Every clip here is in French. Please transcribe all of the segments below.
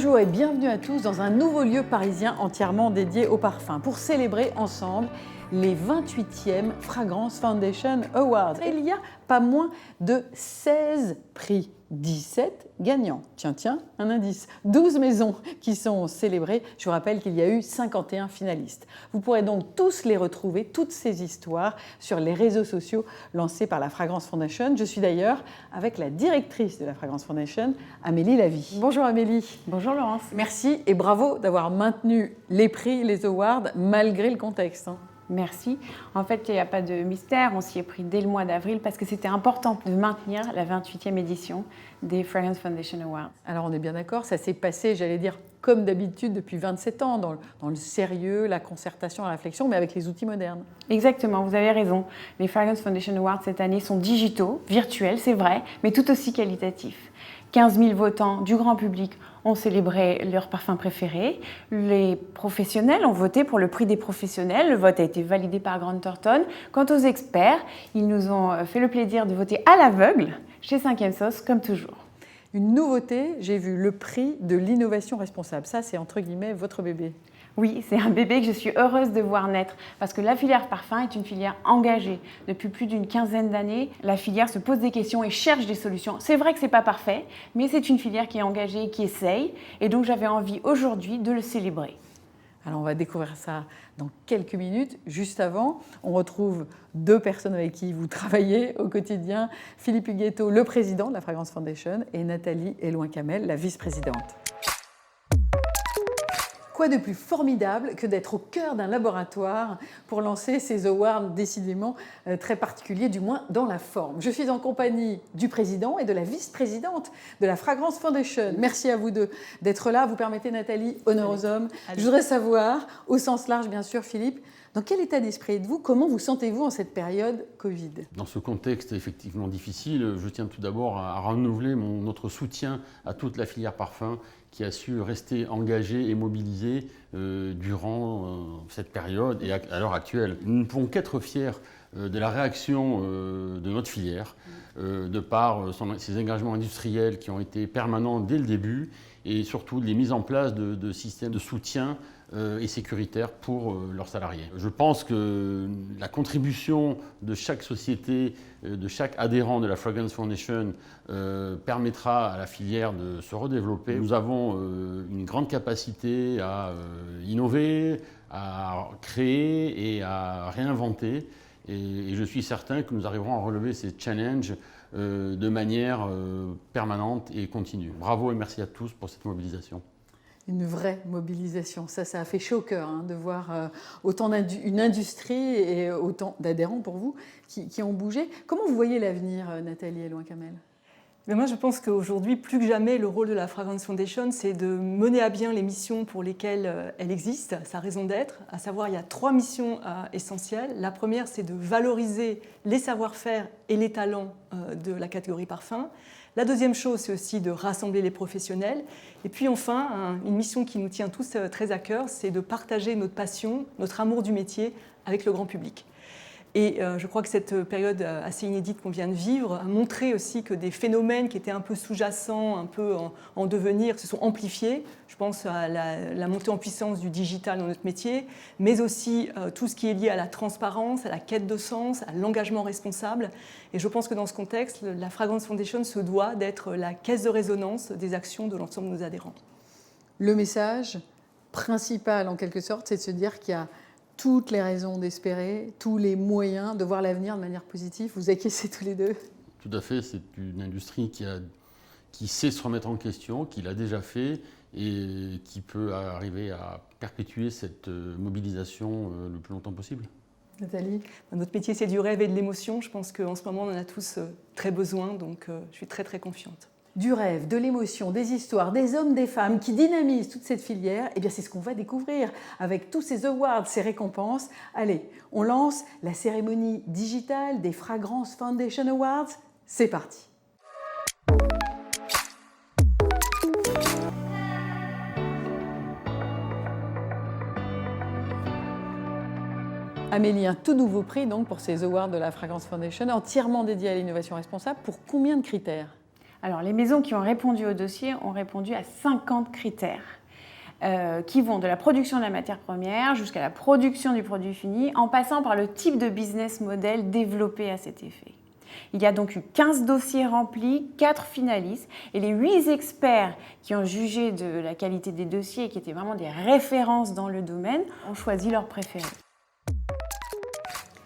Bonjour et bienvenue à tous dans un nouveau lieu parisien entièrement dédié au parfum pour célébrer ensemble les 28e Fragrance Foundation Awards. Et il y a pas moins de 16 prix, 17 gagnants. Tiens, un indice. 12 maisons qui sont célébrées. Je vous rappelle qu'il y a eu 51 finalistes. Vous pourrez donc tous les retrouver, toutes ces histoires, sur les réseaux sociaux lancés par la Fragrance Foundation. Je suis d'ailleurs avec la directrice de la Fragrance Foundation, Amélie Lavie. Bonjour Amélie. Bonjour Laurence. Merci et bravo d'avoir maintenu les prix, les awards, malgré le contexte. Merci. En fait, il n'y a pas de mystère. On s'y est pris dès le mois d'avril parce que c'était important de maintenir la 28e édition des Fragrance Foundation Awards. Alors, on est bien d'accord, ça s'est passé, j'allais dire, comme d'habitude depuis 27 ans, dans le sérieux, la concertation, la réflexion, mais avec les outils modernes. Exactement, vous avez raison. Les Fragrance Foundation Awards cette année sont digitaux, virtuels, c'est vrai, mais tout aussi qualitatifs. 15 000 votants du grand public ont célébré leur parfum préféré. Les professionnels ont voté pour le prix des professionnels. Le vote a été validé par Grant Thornton. Quant aux experts, ils nous ont fait le plaisir de voter à l'aveugle chez 5e Sauce, comme toujours. Une nouveauté, j'ai vu le prix de l'innovation responsable. Ça, c'est entre guillemets votre bébé. Oui, c'est un bébé que je suis heureuse de voir naître parce que la filière parfum est une filière engagée. Depuis plus d'une quinzaine d'années, la filière se pose des questions et cherche des solutions. C'est vrai que ce n'est pas parfait, mais c'est une filière qui est engagée, qui essaye, et donc j'avais envie aujourd'hui de le célébrer. Alors on va découvrir ça dans quelques minutes. Juste avant, on retrouve deux personnes avec qui vous travaillez au quotidien. Philippe Huguetto, le président de la Fragrance Foundation, et Nathalie Elouin-Camel, la vice-présidente. Quoi de plus formidable que d'être au cœur d'un laboratoire pour lancer ces awards décidément très particuliers, du moins dans la forme. Je suis en compagnie du président et de la vice-présidente de la Fragrance Foundation. Merci à vous deux d'être là. Vous permettez, Nathalie, honneur aux hommes. Je voudrais savoir, au sens large bien sûr, Philippe, dans quel état d'esprit êtes-vous? Comment vous sentez-vous en cette période Covid? Dans ce contexte effectivement difficile, je tiens tout d'abord à renouveler notre soutien à toute la filière parfum qui a su rester engagée et mobilisée durant cette période et à l'heure actuelle. Nous ne pouvons qu'être fiers de la réaction de notre filière, de par ses engagements industriels qui ont été permanents dès le début et surtout les mises en place de systèmes de soutien et sécuritaires pour leurs salariés. Je pense que la contribution de chaque société, de chaque adhérent de la Fragrance Foundation permettra à la filière de se redévelopper. Nous avons une grande capacité à innover, à créer et à réinventer. Et je suis certain que nous arriverons à relever ces challenges de manière permanente et continue. Bravo et merci à tous pour cette mobilisation. Une vraie mobilisation. Ça a fait chaud au cœur de voir autant une industrie et autant d'adhérents pour vous qui ont bougé. Comment vous voyez l'avenir, Nathalie Elouin-Camel? Mais moi, je pense qu'aujourd'hui, plus que jamais, le rôle de la Fragrance Foundation, c'est de mener à bien les missions pour lesquelles elle existe, sa raison d'être. À savoir, il y a 3 missions essentielles. La première, c'est de valoriser les savoir-faire et les talents de la catégorie parfum. La deuxième chose, c'est aussi de rassembler les professionnels. Et puis enfin, une mission qui nous tient tous très à cœur, c'est de partager notre passion, notre amour du métier avec le grand public. Et je crois que cette période assez inédite qu'on vient de vivre a montré aussi que des phénomènes qui étaient un peu sous-jacents, un peu en devenir, se sont amplifiés. Je pense à la montée en puissance du digital dans notre métier, mais aussi tout ce qui est lié à la transparence, à la quête de sens, à l'engagement responsable. Et je pense que dans ce contexte, la Fragrance Foundation se doit d'être la caisse de résonance des actions de l'ensemble de nos adhérents. Le message principal, en quelque sorte, c'est de se dire qu'il y a toutes les raisons d'espérer, tous les moyens de voir l'avenir de manière positive. Vous acquiescez tous les deux? Tout à fait, c'est une industrie qui sait se remettre en question, qui l'a déjà fait et qui peut arriver à perpétuer cette mobilisation le plus longtemps possible. Nathalie? Notre métier, c'est du rêve et de l'émotion. Je pense qu'en ce moment, on en a tous très besoin, donc je suis très, très confiante. Du rêve, de l'émotion, des histoires, des hommes, des femmes qui dynamisent toute cette filière, eh bien c'est ce qu'on va découvrir avec tous ces awards, ces récompenses. Allez, on lance la cérémonie digitale des Fragrance Foundation Awards. C'est parti. Amélie, un tout nouveau prix donc pour ces awards de la Fragrance Foundation, entièrement dédié à l'innovation responsable. Pour combien de critères? Alors, les maisons qui ont répondu au dossier ont répondu à 50 critères qui vont de la production de la matière première jusqu'à la production du produit fini, en passant par le type de business model développé à cet effet. Il y a donc eu 15 dossiers remplis, 4 finalistes, et les 8 experts qui ont jugé de la qualité des dossiers et qui étaient vraiment des références dans le domaine ont choisi leur préféré.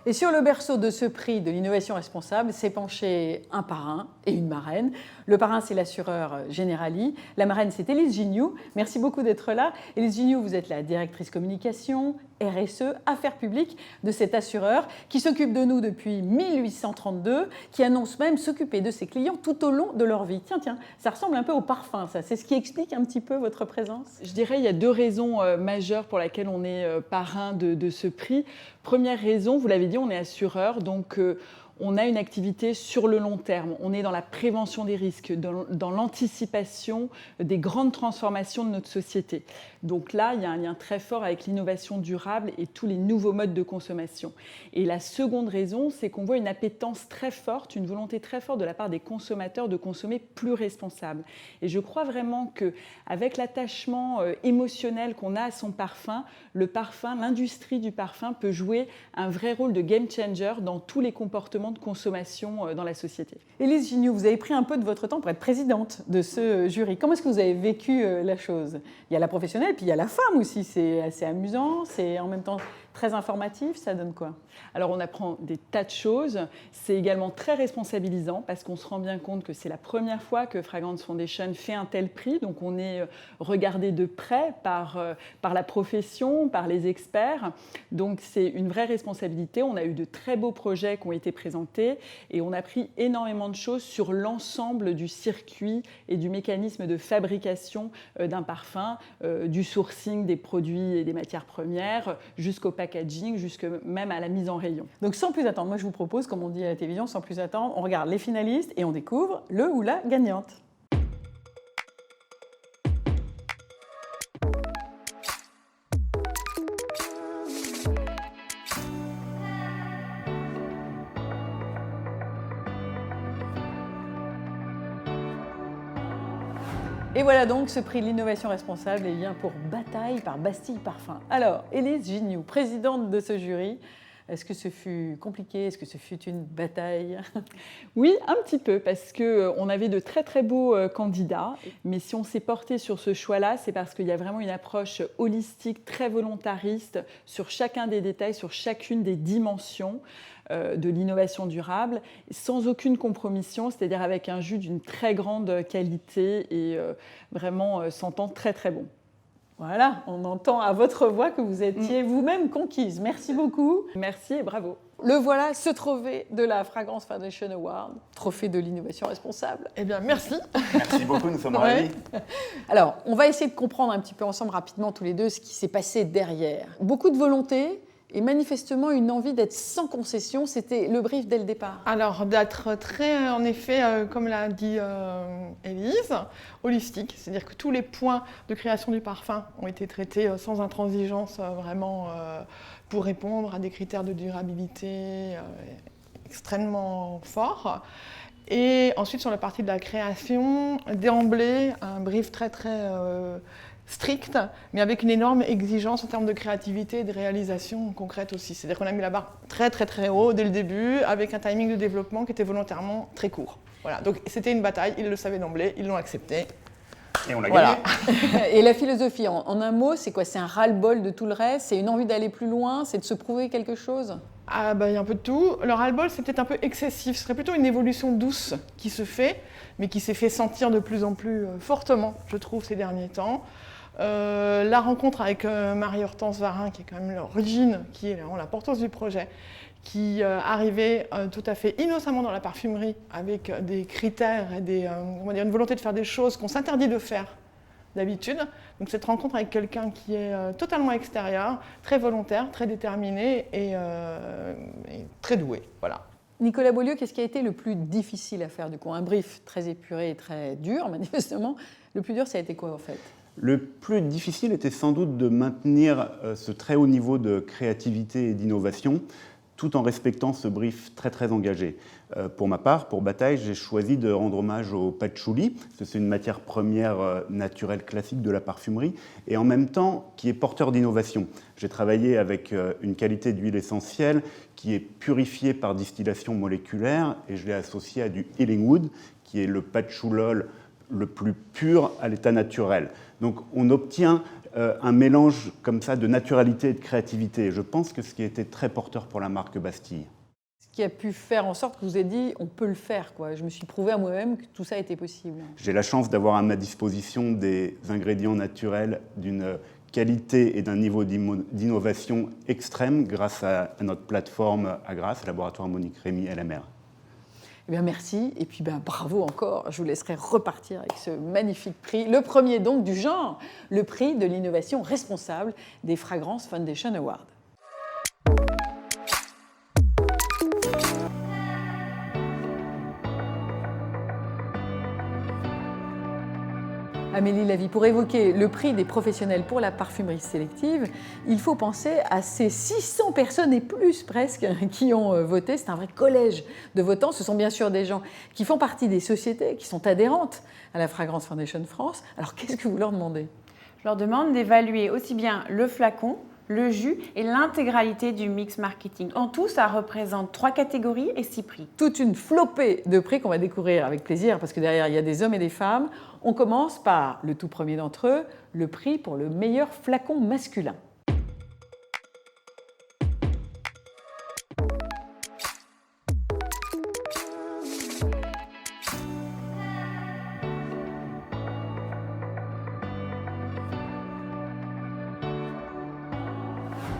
Et sur le berceau de ce prix de l'innovation responsable s'est penché un parrain et une marraine. Le parrain, c'est l'assureur Generali. La marraine, c'est Élise Gignoux. Merci beaucoup d'être là. Élise Gignoux, vous êtes la directrice communication, RSE, affaires publiques de cet assureur qui s'occupe de nous depuis 1832, qui annonce même s'occuper de ses clients tout au long de leur vie. Tiens, ça ressemble un peu au parfum, ça. C'est ce qui explique un petit peu votre présence? Je dirais qu'il y a 2 raisons majeures pour lesquelles on est parrain de ce prix. Première raison, vous l'avez dit, on est assureur, donc on a une activité sur le long terme. On est dans la prévention des risques, dans l'anticipation des grandes transformations de notre société. Donc là, il y a un lien très fort avec l'innovation durable et tous les nouveaux modes de consommation. Et la seconde raison, c'est qu'on voit une appétence très forte, une volonté très forte de la part des consommateurs de consommer plus responsable. Et je crois vraiment qu'avec l'attachement émotionnel qu'on a à son parfum, l'industrie du parfum peut jouer un vrai rôle de game changer dans tous les comportements de consommation dans la société. Élise Gignoux, vous avez pris un peu de votre temps pour être présidente de ce jury. Comment est-ce que vous avez vécu la chose? Il y a la professionnelle, puis il y a la femme aussi. C'est assez amusant, c'est en même temps très informatif. Ça donne quoi? Alors on apprend des tas de choses. C'est également très responsabilisant parce qu'on se rend bien compte que c'est la première fois que Fragrance Foundation fait un tel prix. Donc on est regardé de près par la profession, par les experts. Donc c'est une vraie responsabilité. On a eu de très beaux projets qui ont été présentés et on a appris énormément de choses sur l'ensemble du circuit et du mécanisme de fabrication d'un parfum, du sourcing des produits et des matières premières jusqu'au packaging, jusque même à la mise en rayon. Donc sans plus attendre, moi je vous propose, comme on dit à la télévision, sans plus attendre, on regarde les finalistes et on découvre le ou la gagnante. Et voilà donc ce prix de l'innovation responsable vient pour Bataille par Bastille Parfum. Alors, Élise Gignoux, présidente de ce jury, est-ce que ce fut compliqué? Est-ce que ce fut une bataille? Oui, un petit peu, parce qu'on avait de très très beaux candidats. Mais si on s'est porté sur ce choix-là, c'est parce qu'il y a vraiment une approche holistique, très volontariste, sur chacun des détails, sur chacune des dimensions de l'innovation durable, sans aucune compromission, c'est-à-dire avec un jus d'une très grande qualité et vraiment sentant très très bon. Voilà, on entend à votre voix que vous étiez vous-même conquise. Merci beaucoup. Merci et bravo. Le voilà, ce trophée de la Fragrance Foundation Award, trophée de l'innovation responsable. Eh bien, merci. Merci beaucoup, nous sommes ravis. Alors, on va essayer de comprendre un petit peu ensemble rapidement tous les deux ce qui s'est passé derrière. Beaucoup de volonté et manifestement une envie d'être sans concession, c'était le brief dès le départ. Alors, d'être très, en effet, comme l'a dit Élise, holistique, c'est-à-dire que tous les points de création du parfum ont été traités sans intransigeance, vraiment pour répondre à des critères de durabilité extrêmement forts. Et ensuite, sur la partie de la création, d'emblée, un brief très strict, mais avec une énorme exigence en termes de créativité et de réalisation concrète aussi. C'est-à-dire qu'on a mis la barre très haut dès le début, avec un timing de développement qui était volontairement très court. Voilà. Donc c'était une bataille, ils le savaient d'emblée, ils l'ont accepté. Et on l'a gagné. Et la philosophie, en un mot, c'est quoi? C'est un ras-le-bol de tout le reste? C'est une envie d'aller plus loin? C'est de se prouver quelque chose? Ah bah, y a un peu de tout. Le ras-le-bol, c'est peut-être un peu excessif. Ce serait plutôt une évolution douce qui se fait, mais qui s'est fait sentir de plus en plus fortement, je trouve, ces derniers temps. La rencontre avec Marie-Hortense Varin, qui est quand même l'origine, qui est la porteuse du projet, qui arrivait tout à fait innocemment dans la parfumerie avec des critères et une volonté de faire des choses qu'on s'interdit de faire d'habitude. Donc cette rencontre avec quelqu'un qui est totalement extérieur, très volontaire, très déterminé et très doué. Voilà. Nicolas Beaulieu, qu'est-ce qui a été le plus difficile à faire du coup? Un brief très épuré et très dur, manifestement. Le plus dur, ça a été quoi en fait? Le plus difficile était sans doute de maintenir ce très haut niveau de créativité et d'innovation, tout en respectant ce brief très très engagé. Pour ma part, pour Bataille, j'ai choisi de rendre hommage au patchouli, c'est une matière première naturelle classique de la parfumerie, et en même temps qui est porteur d'innovation. J'ai travaillé avec une qualité d'huile essentielle qui est purifiée par distillation moléculaire, et je l'ai associée à du healing wood, qui est le patchoulol le plus pur à l'état naturel. Donc on obtient un mélange comme ça de naturalité et de créativité. Je pense que ce qui a été très porteur pour la marque Bastille. Ce qui a pu faire en sorte que vous ayez dit on peut le faire, quoi. Je me suis prouvé à moi-même que tout ça était possible. J'ai la chance d'avoir à ma disposition des ingrédients naturels d'une qualité et d'un niveau d'innovation extrême grâce à notre plateforme à Grasse, laboratoire Monique Rémy LMR. Eh bien, merci, et puis bravo encore. Je vous laisserai repartir avec ce magnifique prix, le premier donc du genre, le prix de l'innovation responsable des Fragrance Foundation Awards. Amélie Lavie, pour évoquer le prix des professionnels pour la parfumerie sélective, il faut penser à ces 600 personnes et plus presque qui ont voté. C'est un vrai collège de votants. Ce sont bien sûr des gens qui font partie des sociétés, qui sont adhérentes à la Fragrance Foundation France. Alors qu'est-ce que vous leur demandez ? Je leur demande d'évaluer aussi bien le flacon, le jus et l'intégralité du mix marketing. En tout, ça représente 3 catégories et 6 prix. Toute une flopée de prix qu'on va découvrir avec plaisir, parce que derrière, il y a des hommes et des femmes. On commence par le tout premier d'entre eux, le prix pour le meilleur flacon masculin.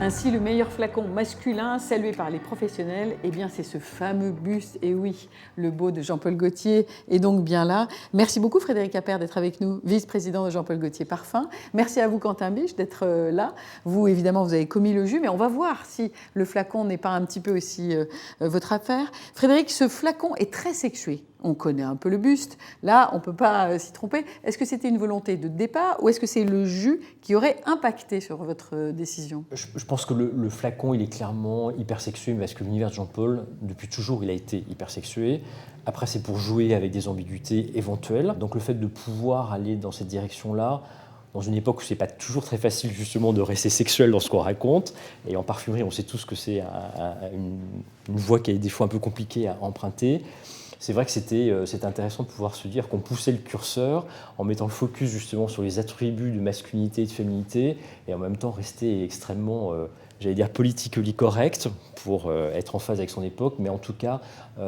Ainsi, le meilleur flacon masculin, salué par les professionnels, eh bien, c'est ce fameux buste, et oui, le beau de Jean-Paul Gaultier est donc bien là. Merci beaucoup Frédéric Appert d'être avec nous, vice-président de Jean-Paul Gaultier Parfum. Merci à vous Quentin Biche d'être là. Vous, évidemment, vous avez commis le jus, mais on va voir si le flacon n'est pas un petit peu aussi votre affaire. Frédéric, ce flacon est très sexué. On connaît un peu le buste. Là, on ne peut pas s'y tromper. Est-ce que c'était une volonté de départ ou est-ce que c'est le jus qui aurait impacté sur votre décision ? Je pense que le flacon, il est clairement hypersexué, parce que l'univers de Jean-Paul, depuis toujours, il a été hypersexué. Après, c'est pour jouer avec des ambiguïtés éventuelles. Donc le fait de pouvoir aller dans cette direction-là, dans une époque où ce n'est pas toujours très facile justement de rester sexuel dans ce qu'on raconte, et en parfumerie, on sait tous que c'est une voie qui est des fois un peu compliquée à emprunter. C'est vrai que c'était intéressant de pouvoir se dire qu'on poussait le curseur en mettant le focus justement sur les attributs de masculinité et de féminité et en même temps rester extrêmement, j'allais dire, politically correct pour être en phase avec son époque, mais en tout cas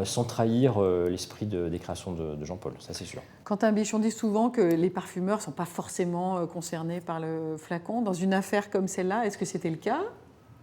sans trahir l'esprit des créations de Jean-Paul, ça c'est sûr. Quentin Biche, on dit souvent que les parfumeurs ne sont pas forcément concernés par le flacon. Dans une affaire comme celle-là, est-ce que c'était le cas ?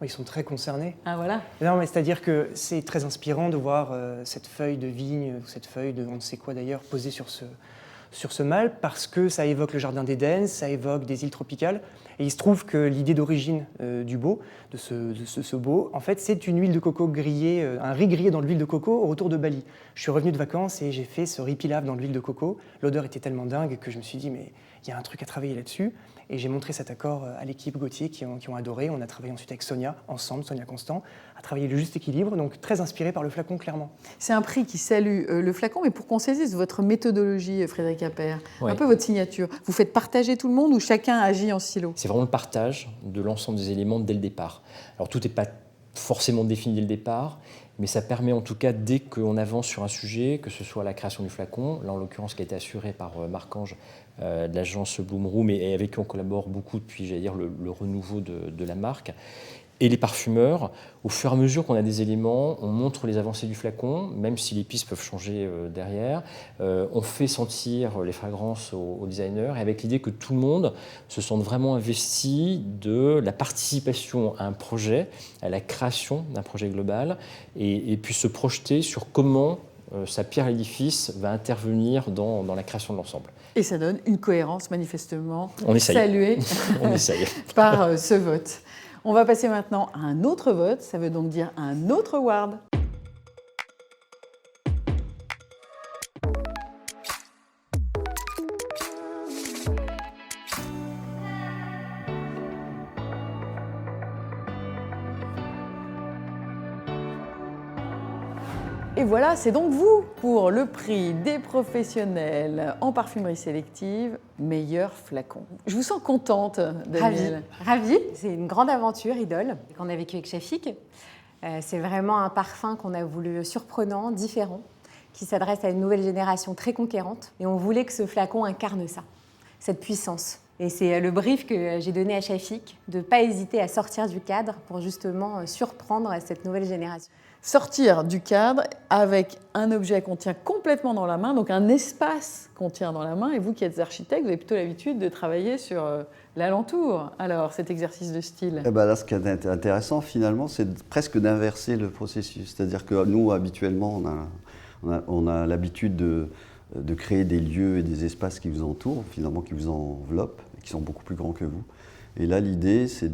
Ils sont très concernés. Ah voilà. Non, mais c'est-à-dire que c'est très inspirant de voir cette feuille de vigne, ou cette feuille de on ne sait quoi d'ailleurs, posée sur ce mâle, parce que ça évoque le jardin d'Éden, ça évoque des îles tropicales. Et il se trouve que l'idée d'origine du beau, de ce beau, en fait, c'est une huile de coco grillée, un riz grillé dans l'huile de coco au retour de Bali. Je suis revenu de vacances et j'ai fait ce riz pilaf dans l'huile de coco. L'odeur était tellement dingue que je me suis dit, mais il y a un truc à travailler là-dessus. Et j'ai montré cet accord à l'équipe Gaultier qui ont adoré. On a travaillé ensuite avec Sonia, ensemble, Sonia Constant, à travailler le juste équilibre, donc très inspiré par le flacon, clairement. C'est un prix qui salue le flacon, mais pour qu'on saisisse votre méthodologie, Frédéric Appert, Ouais. un peu votre signature, vous faites partager tout le monde ou chacun agit en silo ? C'est vraiment le partage de l'ensemble des éléments dès le départ. Alors tout n'est pas forcément défini dès le départ, mais ça permet en tout cas, dès qu'on avance sur un sujet, que ce soit la création du flacon, là en l'occurrence qui a été assurée par Marc-Ange de l'agence Bloom Room et avec qui on collabore beaucoup depuis, j'allais dire, le renouveau de la marque, et les parfumeurs, au fur et à mesure qu'on a des éléments, on montre les avancées du flacon, même si les pistes peuvent changer derrière. On fait sentir les fragrances aux designers, et avec l'idée que tout le monde se sente vraiment investi de la participation à un projet, à la création d'un projet global, et puisse se projeter sur comment sa pierre à l'édifice va intervenir dans la création de l'ensemble. Et ça donne une cohérence manifestement On essaye. saluée On essaye. par ce vote. On va passer maintenant à un autre vote, ça veut donc dire un autre award. Et voilà, c'est donc vous pour le prix des professionnels en parfumerie sélective, meilleur flacon. Je vous sens contente, Danielle. Ravie. C'est une grande aventure, Idole, qu'on a vécue avec Chafik. C'est vraiment un parfum qu'on a voulu surprenant, différent, qui s'adresse à une nouvelle génération très conquérante. Et on voulait que ce flacon incarne ça, cette puissance. Et c'est le brief que j'ai donné à Chafik, de ne pas hésiter à sortir du cadre pour justement surprendre cette nouvelle génération. Sortir du cadre avec un objet qu'on tient complètement dans la main, donc un espace qu'on tient dans la main. Et vous qui êtes architecte, vous avez plutôt l'habitude de travailler sur l'alentour. Alors, cet exercice de style. Eh ben là, ce qui est intéressant finalement, c'est presque d'inverser le processus. C'est-à-dire que nous, habituellement, on a l'habitude de créer des lieux et des espaces qui vous entourent, finalement qui vous enveloppent, et qui sont beaucoup plus grands que vous. Et là, l'idée, c'est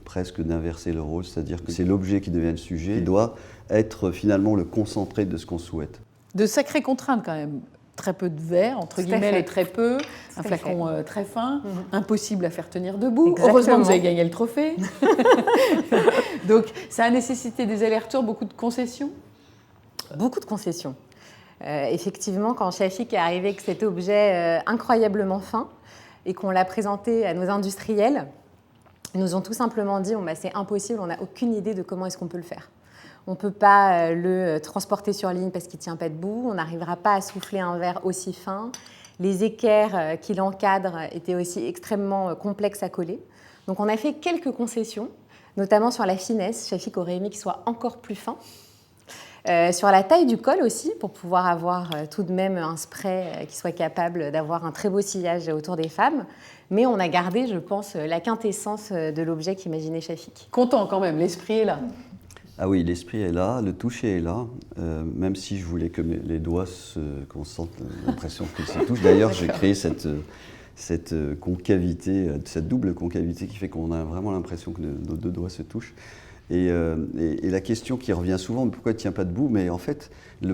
presque d'inverser le rôle, c'est-à-dire que c'est l'objet qui devient le sujet, qui doit être finalement le concentré de ce qu'on souhaite. De sacrées contraintes quand même. Très peu de verre, entre guillemets, le très peu, un flacon très fin, impossible à faire tenir debout. Exactement. Heureusement que vous avez gagné le trophée. Donc, ça a nécessité des allers-retours, beaucoup de concessions. Beaucoup de concessions. Effectivement, quand Chafik est arrivé avec cet objet incroyablement fin et qu'on l'a présenté à nos industriels, ils nous ont tout simplement dit c'est impossible, on n'a aucune idée de comment est-ce qu'on peut le faire. On ne peut pas le transporter sur ligne parce qu'il ne tient pas debout, on n'arrivera pas à souffler un verre aussi fin. Les équerres qui l'encadrent étaient aussi extrêmement complexes à coller. Donc on a fait quelques concessions, notamment sur la finesse. Chafik aurait aimé qu'il soit encore plus fin. Sur la taille du col aussi, pour pouvoir avoir tout de même un spray qui soit capable d'avoir un très beau sillage autour des femmes. Mais on a gardé, je pense, la quintessence de l'objet qu'imaginait Chafik. Content quand même, l'esprit est là. Ah oui, l'esprit est là, le toucher est là, même si je voulais que les doigts qu'on sente l'impression qu'ils se touchent. D'ailleurs, j'ai créé cette concavité, cette double concavité qui fait qu'on a vraiment l'impression que nos deux doigts se touchent. Et la question qui revient souvent, pourquoi il ne tient pas debout? Mais en fait, la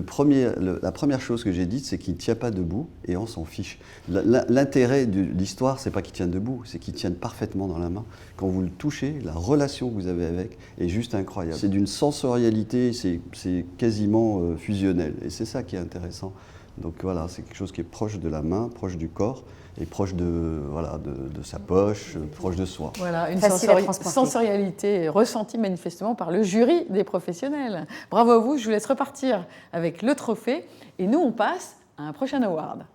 première chose que j'ai dite, c'est qu'il ne tient pas debout et on s'en fiche. L'intérêt de l'histoire, ce n'est pas qu'il tienne debout, c'est qu'il tienne parfaitement dans la main. Quand vous le touchez, la relation que vous avez avec est juste incroyable. C'est d'une sensorialité, c'est quasiment fusionnel. Et c'est ça qui est intéressant. Donc voilà, c'est quelque chose qui est proche de la main, proche du corps, et proche de sa poche, proche de soi. Voilà, une sensorialité ressentie manifestement par le jury des professionnels. Bravo à vous, je vous laisse repartir avec le trophée. Et nous, on passe à un prochain award.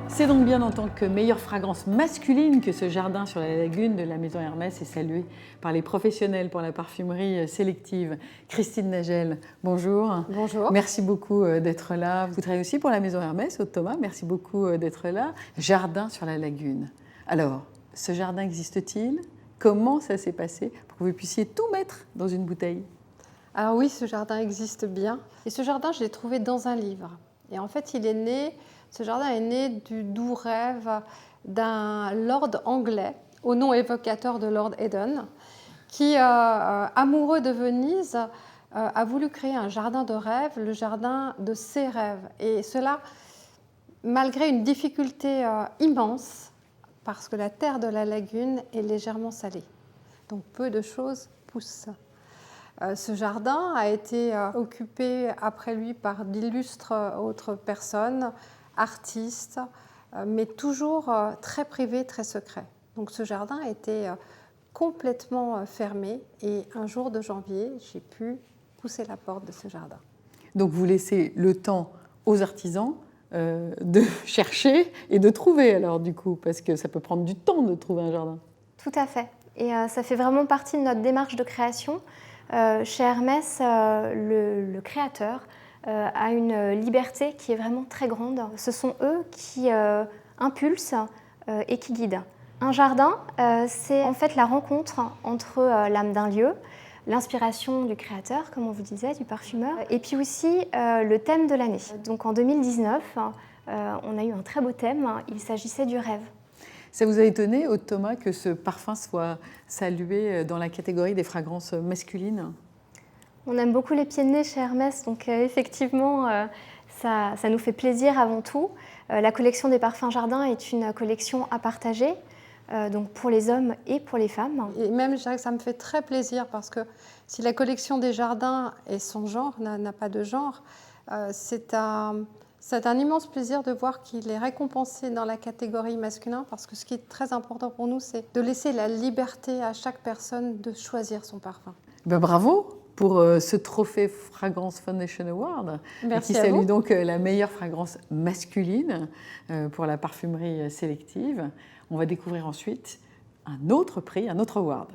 C'est donc bien en tant que meilleure fragrance masculine que ce jardin sur la lagune de la maison Hermès est salué par les professionnels pour la parfumerie sélective. Christine Nagel, bonjour. Bonjour. Merci beaucoup d'être là. Vous travaillez aussi pour la maison Hermès, Aude Thomas, merci beaucoup d'être là. Jardin sur la lagune. Alors, ce jardin existe-t-il? Comment ça s'est passé pour que vous puissiez tout mettre dans une bouteille? Alors oui, ce jardin existe bien. Et ce jardin, je l'ai trouvé dans un livre. Et en fait, ce jardin est né du doux rêve d'un lord anglais, au nom évocateur de Lord Eden, qui, amoureux de Venise, a voulu créer un jardin de rêve, le jardin de ses rêves. Et cela, malgré une difficulté immense, parce que la terre de la lagune est légèrement salée. Donc peu de choses poussent. Ce jardin a été occupé après lui par d'illustres autres personnes, artistes, mais toujours très privé, très secret. Donc ce jardin était complètement fermé et un jour de janvier, j'ai pu pousser la porte de ce jardin. Donc vous laissez le temps aux artisans de chercher et de trouver alors du coup, parce que ça peut prendre du temps de trouver un jardin. Tout à fait. Et ça fait vraiment partie de notre démarche de création. Chez Hermès, le créateur a une liberté qui est vraiment très grande. Ce sont eux qui impulsent et qui guident. Un jardin, c'est en fait la rencontre entre l'âme d'un lieu, l'inspiration du créateur, comme on vous disait, du parfumeur, et puis aussi le thème de l'année. Donc en 2019, on a eu un très beau thème, il s'agissait du rêve. Ça vous a étonné, Aude Thomas, que ce parfum soit salué dans la catégorie des fragrances masculines? On aime beaucoup les pieds de nez chez Hermès, donc effectivement, ça nous fait plaisir avant tout. La collection des parfums jardin est une collection à partager, donc pour les hommes et pour les femmes. Et même, je dirais que ça me fait très plaisir parce que si la collection des jardins est sans genre, n'a pas de genre, c'est un immense plaisir de voir qu'il est récompensé dans la catégorie masculin parce que ce qui est très important pour nous, c'est de laisser la liberté à chaque personne de choisir son parfum. Ben, bravo pour ce trophée Fragrance Foundation Award, Merci qui à salue vous. donc la meilleure fragrance masculine pour la parfumerie sélective. On va découvrir ensuite un autre prix, un autre award.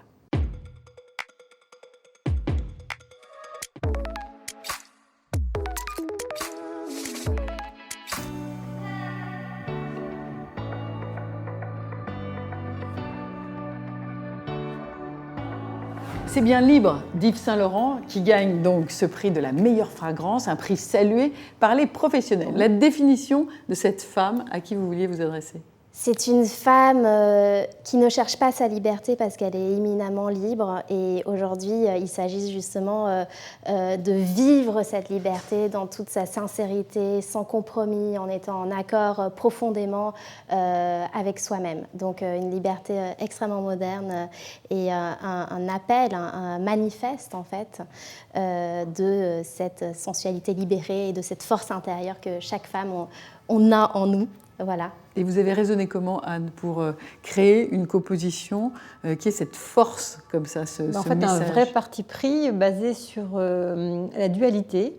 C'est bien Libre d'Yves Saint Laurent qui gagne donc ce prix de la meilleure fragrance, un prix salué par les professionnels. La définition de cette femme à qui vous vouliez vous adresser? C'est une femme qui ne cherche pas sa liberté parce qu'elle est éminemment libre et aujourd'hui il s'agit justement de vivre cette liberté dans toute sa sincérité, sans compromis, en étant en accord profondément avec soi-même. Donc une liberté extrêmement moderne et un appel, un manifeste en fait de cette sensualité libérée et de cette force intérieure que chaque femme on a en nous. Voilà. Et vous avez raisonné comment, Anne, pour créer une composition qui ait cette force comme ça, ce En fait, message? un vrai parti pris basé sur la dualité.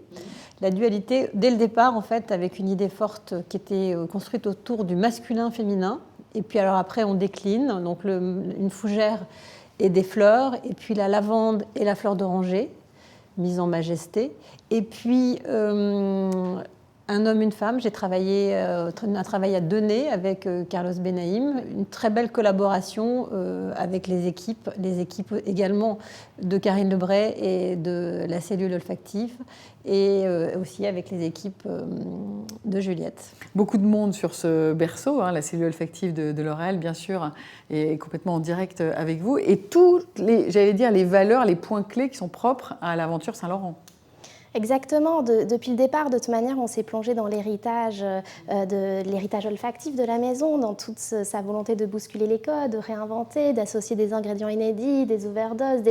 La dualité, dès le départ, en fait, avec une idée forte qui était construite autour du masculin-féminin. Et puis alors après, on décline, donc une fougère et des fleurs, et puis la lavande et la fleur d'oranger, mise en majesté. Et puis... un homme, une femme. J'ai travaillé un travail à deux nez avec Carlos Benaïm, une très belle collaboration avec les équipes également de Karine Lebray et de la cellule olfactive, et aussi avec les équipes de Juliette. Beaucoup de monde sur ce berceau, hein, la cellule olfactive de L'Oréal, bien sûr, est complètement en direct avec vous. Et toutes les valeurs, les points clés qui sont propres à l'aventure Saint Laurent. Exactement. Depuis le départ, de toute manière, on s'est plongé dans l'héritage olfactif de la maison, dans toute sa volonté de bousculer les codes, de réinventer, d'associer des ingrédients inédits, des overdoses.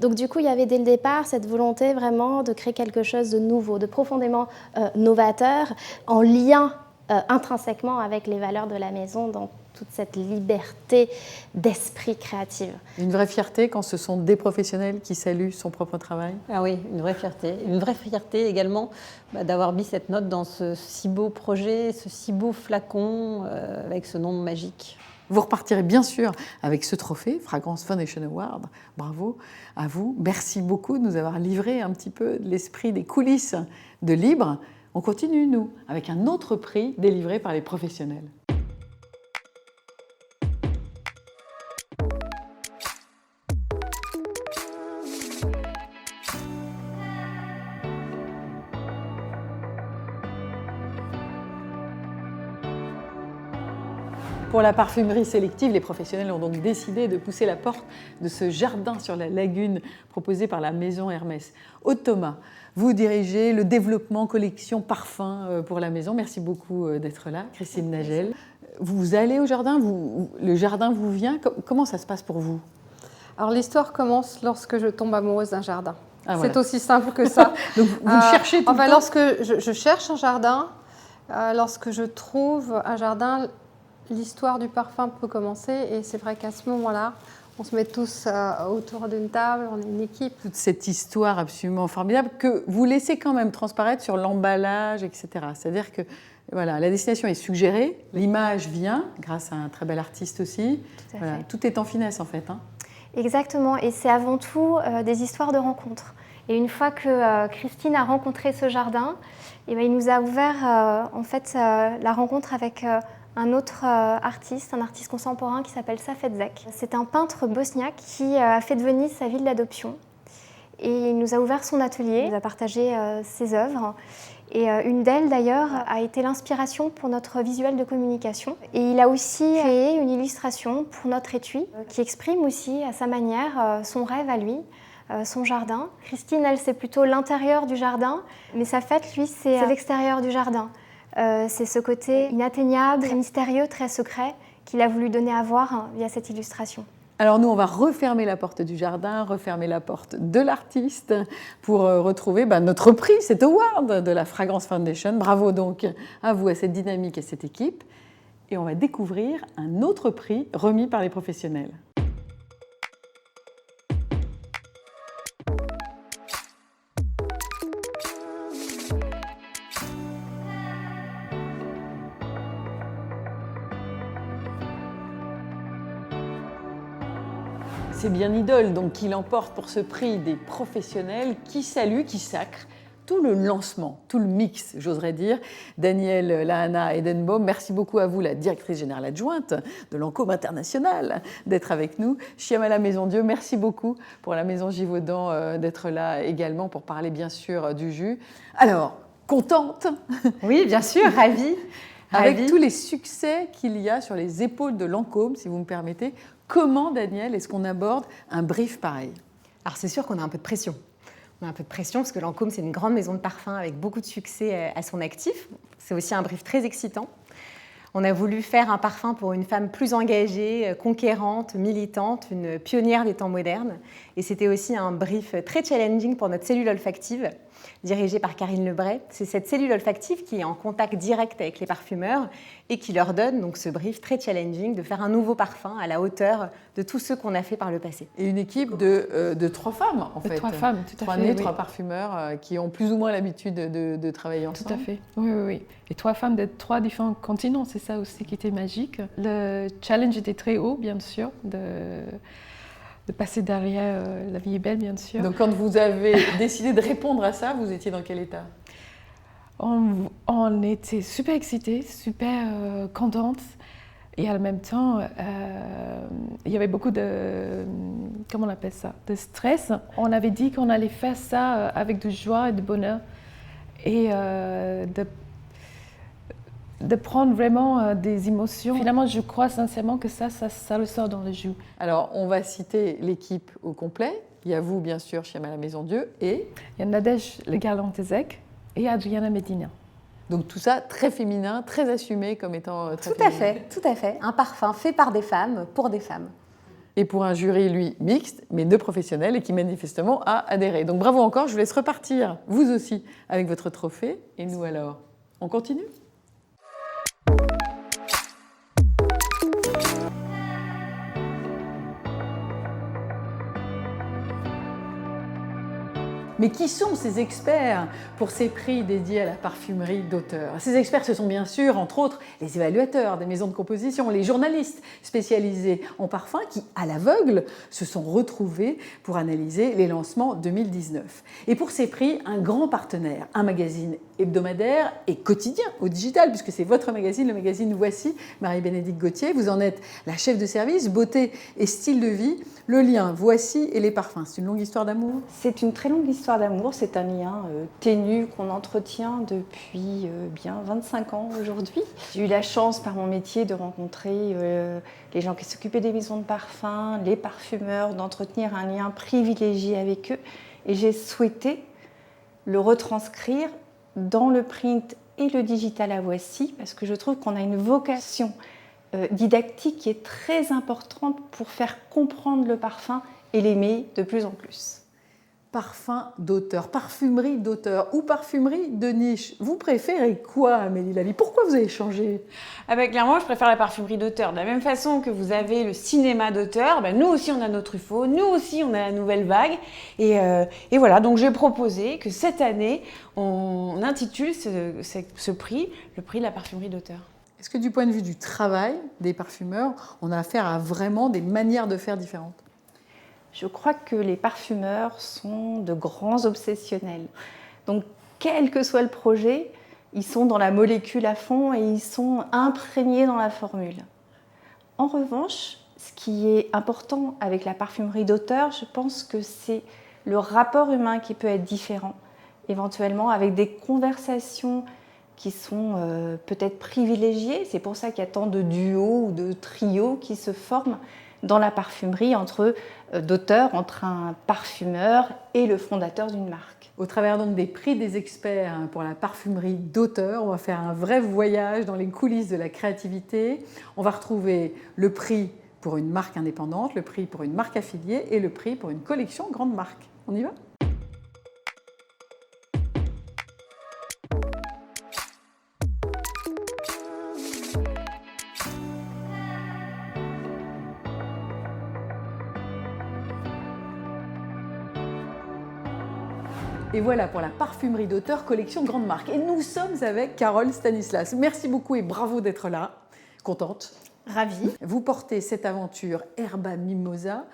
Donc du coup, il y avait dès le départ cette volonté vraiment de créer quelque chose de nouveau, de profondément novateur, en lien intrinsèquement avec les valeurs de la maison, dans toute cette liberté d'esprit créatif. Une vraie fierté quand ce sont des professionnels qui saluent son propre travail? Ah oui, une vraie fierté. Une vraie fierté également d'avoir mis cette note dans ce si beau projet, ce si beau flacon avec ce nom magique. Vous repartirez bien sûr avec ce trophée, Fragrance Foundation Award. Bravo à vous. Merci beaucoup de nous avoir livré un petit peu l'esprit des coulisses de Libre. On continue, nous, avec un autre prix délivré par les professionnels. Pour la parfumerie sélective, les professionnels ont donc décidé de pousser la porte de ce jardin sur la lagune proposé par la maison Hermès. Aude Thomas, vous dirigez le développement collection parfum pour la maison. Merci beaucoup d'être là. Christine Nagel. Vous allez au jardin, le jardin vous vient. Comment ça se passe pour vous? Alors l'histoire commence lorsque je tombe amoureuse d'un jardin. Ah, voilà. C'est aussi simple que ça. Donc vous le cherchez tout le temps? Lorsque je cherche un jardin, lorsque je trouve un jardin, l'histoire du parfum peut commencer, et c'est vrai qu'à ce moment-là, on se met tous autour d'une table, on est une équipe. Toute cette histoire absolument formidable que vous laissez quand même transparaître sur l'emballage, etc. C'est-à-dire que voilà, la destination est suggérée, l'image vient, grâce à un très bel artiste aussi. Tout à Voilà, fait. tout est en finesse en fait. Hein. Exactement, et c'est avant tout des histoires de rencontres. Et une fois que Christine a rencontré ce jardin, eh bien, il nous a ouvert en fait, la rencontre avec un autre artiste, un artiste contemporain qui s'appelle Safet Zek. C'est un peintre bosniaque qui a fait de Venise sa ville d'adoption. Et il nous a ouvert son atelier, il nous a partagé ses œuvres. Et une d'elles, d'ailleurs, a été l'inspiration pour notre visuel de communication. Et il a aussi créé une illustration pour notre étui qui exprime aussi, à sa manière, son rêve à lui son jardin. Christine, elle, c'est plutôt l'intérieur du jardin, mais sa fête, lui, c'est l'extérieur du jardin. C'est ce côté inatteignable, très mystérieux, très secret qu'il a voulu donner à voir via cette illustration. Alors nous, on va refermer la porte du jardin, refermer la porte de l'artiste pour retrouver notre prix, cet award de la Fragrance Foundation. Bravo donc à vous, à cette dynamique et cette équipe. Et on va découvrir un autre prix remis par les professionnels. C'est bien Idol donc qui l'emporte pour ce prix des professionnels qui salue, qui sacre tout le lancement, tout le mix, j'oserais dire. Danielle Lahana Edenbaum, merci beaucoup à vous, la directrice générale adjointe de Lancôme International, d'être avec nous. Shyamala Maisondieu, merci beaucoup pour la Maison Givaudan d'être là également pour parler bien sûr du jus. Alors, contente? Oui, bien sûr, ravie. Avec tous les succès qu'il y a sur les épaules de Lancôme, si vous me permettez, comment, Danielle, est-ce qu'on aborde un brief pareil? Alors c'est sûr qu'on a un peu de pression. On a un peu de pression parce que Lancôme, c'est une grande maison de parfum avec beaucoup de succès à son actif. C'est aussi un brief très excitant. On a voulu faire un parfum pour une femme plus engagée, conquérante, militante, une pionnière des temps modernes. Et c'était aussi un brief très challenging pour notre cellule olfactive, dirigée par Karine Lebray. C'est cette cellule olfactive qui est en contact direct avec les parfumeurs et qui leur donne donc ce brief très challenging de faire un nouveau parfum à la hauteur de tous ceux qu'on a fait par le passé. Et une équipe de 3 femmes, en fait. 3 femmes, tout à 3 fait. nez, oui. 3 parfumeurs qui ont plus ou moins l'habitude de travailler ensemble. Tout à fait, oui. Et 3 femmes de 3 différents continents, c'est ça aussi qui était magique. Le challenge était très haut, bien sûr, de passer derrière La vie est belle, bien sûr. Donc quand vous avez décidé de répondre à ça, vous étiez dans quel état? On était super excités, super contentes. Et en même temps, il y avait beaucoup de, comment on appelle ça, de stress. On avait dit qu'on allait faire ça avec de joie et de bonheur. Et de prendre vraiment des émotions. Finalement, je crois sincèrement que ça ressort dans le jus. Alors, on va citer l'équipe au complet. Il y a vous, bien sûr, Shyamala Maisondieu, et il y a Nadège Le Garland-Tezek et Adriana Medina. Donc tout ça, très féminin, très assumé comme étant très féminin. Tout à fait. Un parfum fait par des femmes, pour des femmes. Et pour un jury, lui, mixte, mais de professionnels, et qui manifestement a adhéré. Donc bravo encore, je vous laisse repartir, vous aussi, avec votre trophée. Et nous alors, on continue ? Mais qui sont ces experts pour ces prix dédiés à la parfumerie d'auteur? Ces experts, ce sont bien sûr, entre autres, les évaluateurs des maisons de composition, les journalistes spécialisés en parfum qui, à l'aveugle, se sont retrouvés pour analyser les lancements 2019. Et pour ces prix, un grand partenaire, un magazine hebdomadaire et quotidien au digital, puisque c'est votre magazine, le magazine Voici, Marie-Bénédicte Gauthier. Vous en êtes la chef de service, beauté et style de vie. Le lien Voici et les parfums, c'est une longue histoire d'amour? C'est une très longue histoire d'amour, c'est un lien ténu qu'on entretient depuis bien 25 ans aujourd'hui. J'ai eu la chance par mon métier de rencontrer les gens qui s'occupaient des maisons de parfums, les parfumeurs, d'entretenir un lien privilégié avec eux. Et j'ai souhaité le retranscrire dans le print et le digital à Voici, parce que je trouve qu'on a une vocation didactique qui est très importante pour faire comprendre le parfum et l'aimer de plus en plus. Parfum d'auteur, parfumerie d'auteur ou parfumerie de niche. Vous préférez quoi, Amélie Lavie? Pourquoi vous avez changé? Clairement, je préfère la parfumerie d'auteur. De la même façon que vous avez le cinéma d'auteur, nous aussi on a nos Truffaut, nous aussi on a la nouvelle vague. Et voilà, donc j'ai proposé que cette année, on intitule ce prix, le prix de la parfumerie d'auteur. Est-ce que du point de vue du travail des parfumeurs, on a affaire à vraiment des manières de faire différentes? Je crois que les parfumeurs sont de grands obsessionnels. Donc, quel que soit le projet, ils sont dans la molécule à fond et ils sont imprégnés dans la formule. En revanche, ce qui est important avec la parfumerie d'auteur, je pense que c'est le rapport humain qui peut être différent, éventuellement avec des conversations qui sont peut-être privilégiées. C'est pour ça qu'il y a tant de duos ou de trios qui se forment. dans la parfumerie d'auteur, entre un parfumeur et le fondateur d'une marque. Au travers donc des prix des experts pour la parfumerie d'auteur, on va faire un vrai voyage dans les coulisses de la créativité. On va retrouver le prix pour une marque indépendante, le prix pour une marque affiliée et le prix pour une collection grande marque. On y va ? Et voilà pour la parfumerie d'auteur collection grande marque. Et nous sommes avec Carole Stanislas. Merci beaucoup et bravo d'être là. Contente ? Ravie. Vous portez cette aventure Herba Mimosa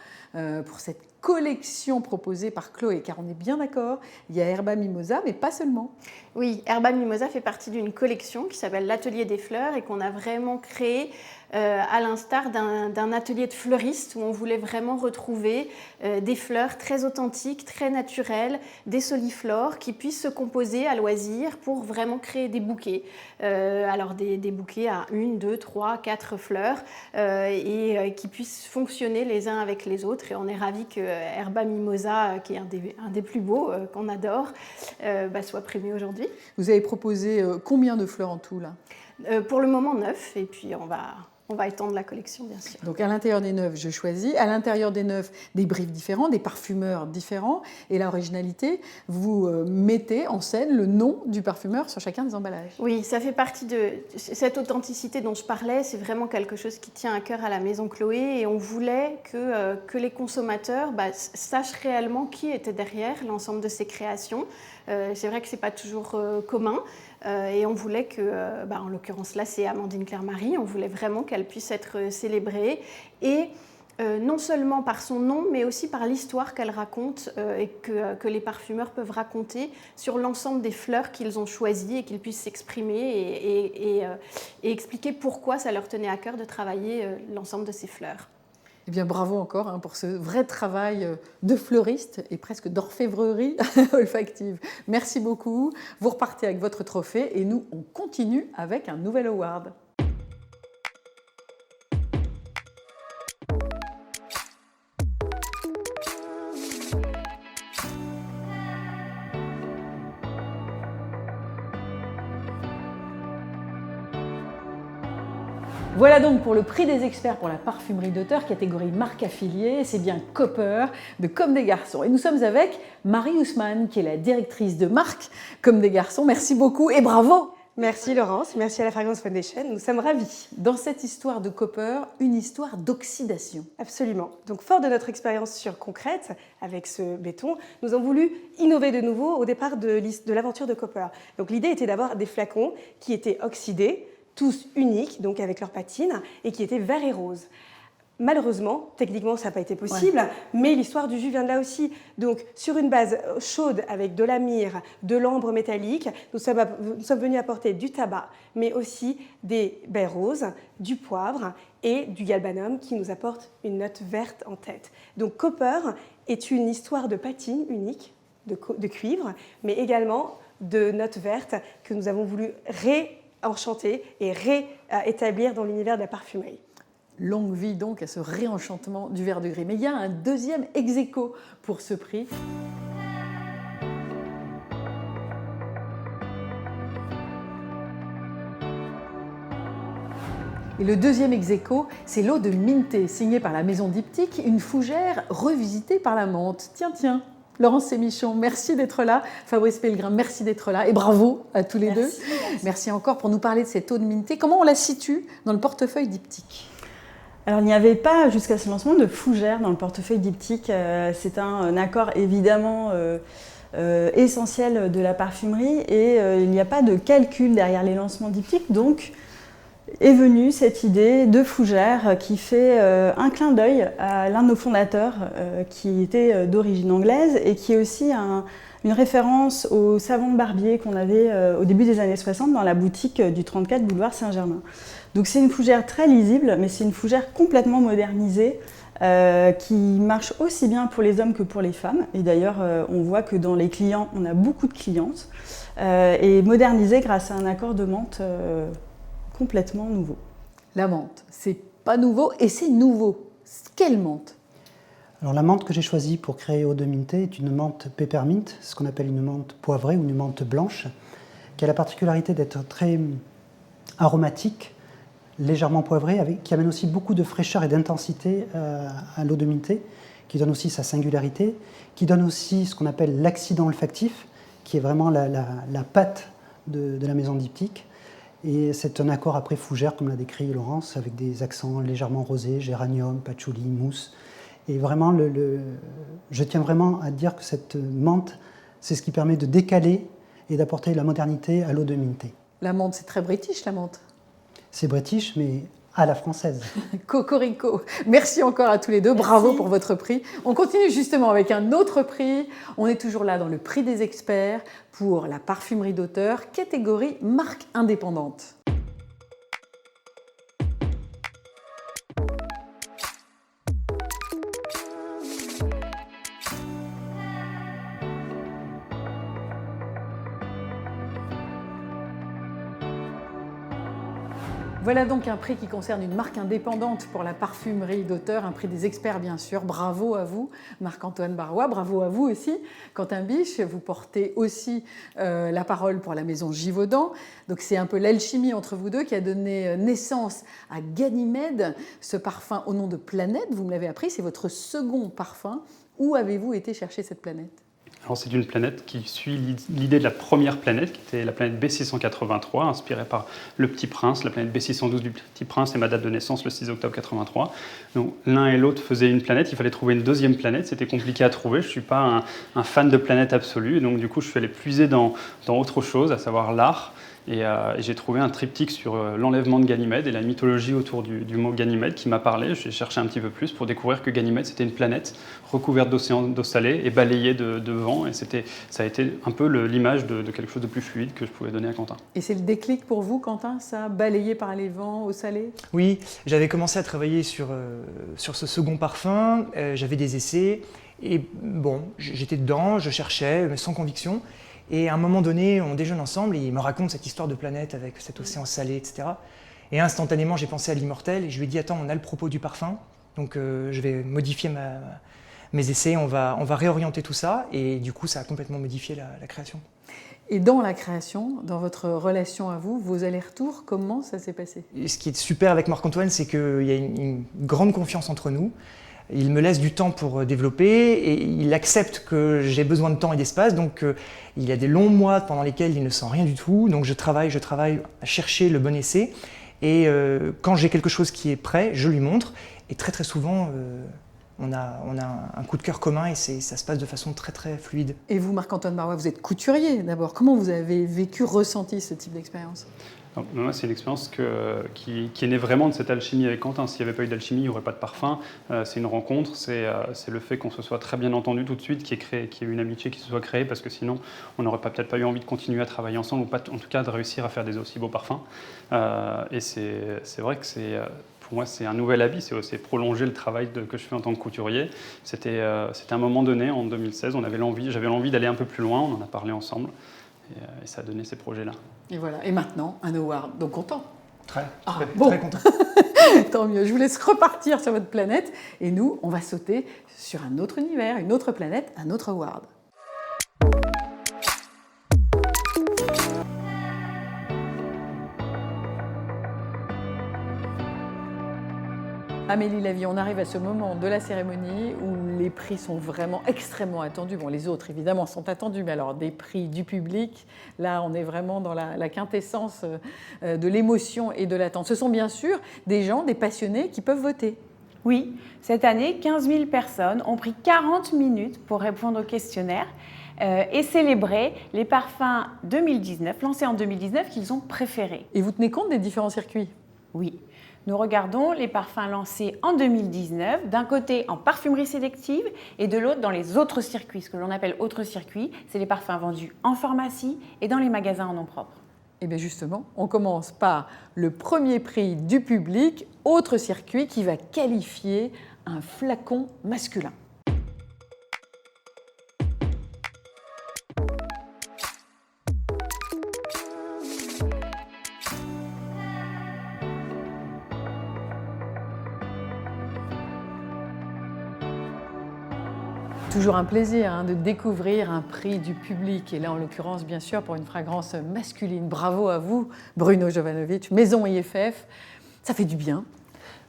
pour cette collection proposée par Chloé, car on est bien d'accord, il y a Herba Mimosa, mais pas seulement. Oui, Herba Mimosa fait partie d'une collection qui s'appelle l'Atelier des fleurs et qu'on a vraiment créée à l'instar d'un atelier de fleuriste où on voulait vraiment retrouver des fleurs très authentiques, très naturelles, des soliflores qui puissent se composer à loisir pour vraiment créer des bouquets. Alors des bouquets à 1, 2, 3, 4 fleurs et qui puissent fonctionner les uns avec les autres. Et on est ravis que Herba Mimosa, qui est un des plus beaux qu'on adore, soit primé aujourd'hui. Vous avez proposé combien de fleurs en tout là ? Pour le moment 9 et puis on va étendre la collection, bien sûr. Donc à l'intérieur des 9, je choisis. À l'intérieur des 9, des briefs différents, des parfumeurs différents. Et l'originalité, vous mettez en scène le nom du parfumeur sur chacun des emballages. Oui, ça fait partie de cette authenticité dont je parlais. C'est vraiment quelque chose qui tient à cœur à la Maison Chloé. Et on voulait que les consommateurs sachent réellement qui était derrière l'ensemble de ces créations. C'est vrai que ce n'est pas toujours commun. Et on voulait que, en l'occurrence là c'est Amandine Claire-Marie, on voulait vraiment qu'elle puisse être célébrée et non seulement par son nom mais aussi par l'histoire qu'elle raconte et que les parfumeurs peuvent raconter sur l'ensemble des fleurs qu'ils ont choisies et qu'ils puissent s'exprimer et expliquer pourquoi ça leur tenait à cœur de travailler l'ensemble de ces fleurs. Eh bien, bravo encore pour ce vrai travail de fleuriste et presque d'orfèvrerie olfactive. Merci beaucoup. Vous repartez avec votre trophée et nous, on continue avec un nouvel award. Voilà donc pour le prix des experts pour la parfumerie d'auteur, catégorie marque affiliée. C'est bien Copper de Comme des garçons. Et nous sommes avec Marie Ousmane, qui est la directrice de marque Comme des garçons. Merci beaucoup et bravo! Merci Laurence, merci à la Fragrance Foundation, nous sommes ravis. Dans cette histoire de Copper, une histoire d'oxydation. Absolument. Donc fort de notre expérience sur concrète avec ce béton, nous avons voulu innover de nouveau au départ de l'aventure de Copper. Donc l'idée était d'avoir des flacons qui étaient oxydés, tous uniques, donc avec leurs patines, et qui étaient verts et roses. Malheureusement, techniquement, ça n'a pas été possible, mais l'histoire du jus vient de là aussi. Donc, sur une base chaude avec de la myrrhe, de l'ambre métallique, nous sommes venus apporter du tabac, mais aussi des baies roses, du poivre et du galbanum qui nous apporte une note verte en tête. Donc, Copper est une histoire de patine unique, de cuivre, mais également de notes vertes que nous avons voulu réenchanter et réétablir dans l'univers de la parfumerie. Longue vie donc à ce réenchantement du verre de gris. Mais il y a un deuxième ex-aequo pour ce prix. Et le deuxième ex-aequo, c'est l'eau de Minté, signée par la maison Diptyque, une fougère revisitée par la menthe. Tiens, Laurence Sémichon, merci d'être là. Fabrice Pellegrin, merci d'être là. Et bravo à tous les deux. Merci encore pour nous parler de cette eau de Minté. Comment on la situe dans le portefeuille Diptyque ? Alors, il n'y avait pas, jusqu'à ce lancement, de fougère dans le portefeuille Diptyque. C'est un accord évidemment essentiel de la parfumerie et il n'y a pas de calcul derrière les lancements Diptyque. Donc, est venue cette idée de fougère qui fait un clin d'œil à l'un de nos fondateurs qui était d'origine anglaise et qui est aussi une référence au savon de barbier qu'on avait au début des années 60 dans la boutique du 34 boulevard Saint-Germain. Donc c'est une fougère très lisible, mais c'est une fougère complètement modernisée qui marche aussi bien pour les hommes que pour les femmes. Et d'ailleurs, on voit que dans les clients, on a beaucoup de clientes. Et modernisée grâce à un accord de menthe complètement nouveau. La menthe, c'est pas nouveau et c'est nouveau. Quelle menthe? Alors la menthe que j'ai choisie pour créer Eau de Minte est une menthe peppermint, ce qu'on appelle une menthe poivrée ou une menthe blanche, qui a la particularité d'être très aromatique, légèrement poivrée, qui amène aussi beaucoup de fraîcheur et d'intensité à l'Eau de Minte, qui donne aussi sa singularité, qui donne aussi ce qu'on appelle l'accident olfactif, qui est vraiment la patte de la maison diptyque. Et c'est un accord après fougère, comme l'a décrit Laurence, avec des accents légèrement rosés, géranium, patchouli, mousse. Et vraiment, je tiens vraiment à dire que cette menthe, c'est ce qui permet de décaler et d'apporter la modernité à l'Eau de Minte. La menthe, c'est très british, la menthe. C'est british, mais à la française. Cocorico. Merci encore à tous les deux. Merci. Bravo pour votre prix. On continue justement avec un autre prix. On est toujours là dans le prix des experts pour la parfumerie d'auteur, catégorie marque indépendante. Voilà donc un prix qui concerne une marque indépendante pour la parfumerie d'auteur, un prix des experts bien sûr. Bravo à vous, Marc-Antoine Barrois, bravo à vous aussi. Quentin Biche, vous portez aussi la parole pour la maison Givaudan. Donc c'est un peu l'alchimie entre vous deux qui a donné naissance à Ganymède, ce parfum au nom de Planète, vous me l'avez appris, c'est votre second parfum. Où avez-vous été chercher cette planète ? Alors c'est une planète qui suit l'idée de la première planète, qui était la planète B683, inspirée par Le Petit Prince. La planète B612 du Petit Prince est ma date de naissance, le 6 octobre 83. Donc l'un et l'autre faisaient une planète, il fallait trouver une deuxième planète, c'était compliqué à trouver. Je ne suis pas un fan de planète absolu, et donc du coup je suis allé puiser dans autre chose, à savoir l'art. Et j'ai trouvé un triptyque sur l'enlèvement de Ganymède et la mythologie autour du mot Ganymède qui m'a parlé. J'ai cherché un petit peu plus pour découvrir que Ganymède, c'était une planète recouverte d'océans d'eau salée et balayée de vent. Et ça a été un peu l'image de quelque chose de plus fluide que je pouvais donner à Quentin. Et c'est le déclic pour vous, Quentin, ça, balayé par les vents, eau salée ? Oui, j'avais commencé à travailler sur ce second parfum, j'avais des essais, et bon, j'étais dedans, je cherchais, mais sans conviction. Et à un moment donné, on déjeune ensemble et il me raconte cette histoire de planète avec cet océan salé, etc. Et instantanément, j'ai pensé à l'immortel et je lui ai dit « Attends, on a le propos du parfum, donc je vais modifier mes essais, on va réorienter tout ça. » Et du coup, ça a complètement modifié la création. Et dans la création, dans votre relation à vous, vos allers-retours, comment ça s'est passé ? Et ce qui est super avec Marc-Antoine, c'est qu'il y a une grande confiance entre nous. Il me laisse du temps pour développer et il accepte que j'ai besoin de temps et d'espace. Donc il y a des longs mois pendant lesquels il ne sent rien du tout. Donc je travaille à chercher le bon essai. Et quand j'ai quelque chose qui est prêt, je lui montre. Et très très souvent, on a un coup de cœur commun et ça se passe de façon très très fluide. Et vous, Marc-Antoine Barrois, vous êtes couturier d'abord. Comment vous avez ressenti ce type d'expérience ? Moi, c'est une expérience qui est née vraiment de cette alchimie avec Quentin. S'il n'y avait pas eu d'alchimie, il n'y aurait pas de parfum. C'est une rencontre, c'est le fait qu'on se soit très bien entendu tout de suite, qu'il y ait une amitié qui se soit créée, parce que sinon, on n'aurait peut-être pas eu envie de continuer à travailler ensemble, ou pas, en tout cas de réussir à faire des aussi beaux parfums. Et c'est vrai que pour moi, c'est un nouvel habit, c'est prolonger le travail que je fais en tant que couturier. C'était un moment donné, en 2016, j'avais l'envie d'aller un peu plus loin, on en a parlé ensemble. Et ça a donné ces projets-là. Et voilà. Et maintenant, un award. Donc content. Très content. Tant mieux. Je vous laisse repartir sur votre planète. Et nous, on va sauter sur un autre univers, une autre planète, un autre award. Amélie Lavie, on arrive à ce moment de la cérémonie où les prix sont vraiment extrêmement attendus. Bon, les autres, évidemment, sont attendus, mais alors des prix du public, là, on est vraiment dans la quintessence de l'émotion et de l'attente. Ce sont bien sûr des gens, des passionnés qui peuvent voter. Oui, cette année, 15 000 personnes ont pris 40 minutes pour répondre au questionnaire et célébrer les parfums 2019, lancés en 2019, qu'ils ont préférés. Et vous tenez compte des différents circuits ? Oui. Nous regardons les parfums lancés en 2019, d'un côté en parfumerie sélective et de l'autre dans les autres circuits. Ce que l'on appelle autres circuits, c'est les parfums vendus en pharmacie et dans les magasins en nom propre. Et bien justement, on commence par le premier prix du public, autre circuit qui va qualifier un flacon masculin. Toujours un plaisir de découvrir un prix du public, et là en l'occurrence bien sûr pour une fragrance masculine. Bravo à vous Bruno Jovanovic, Maison IFF, ça fait du bien.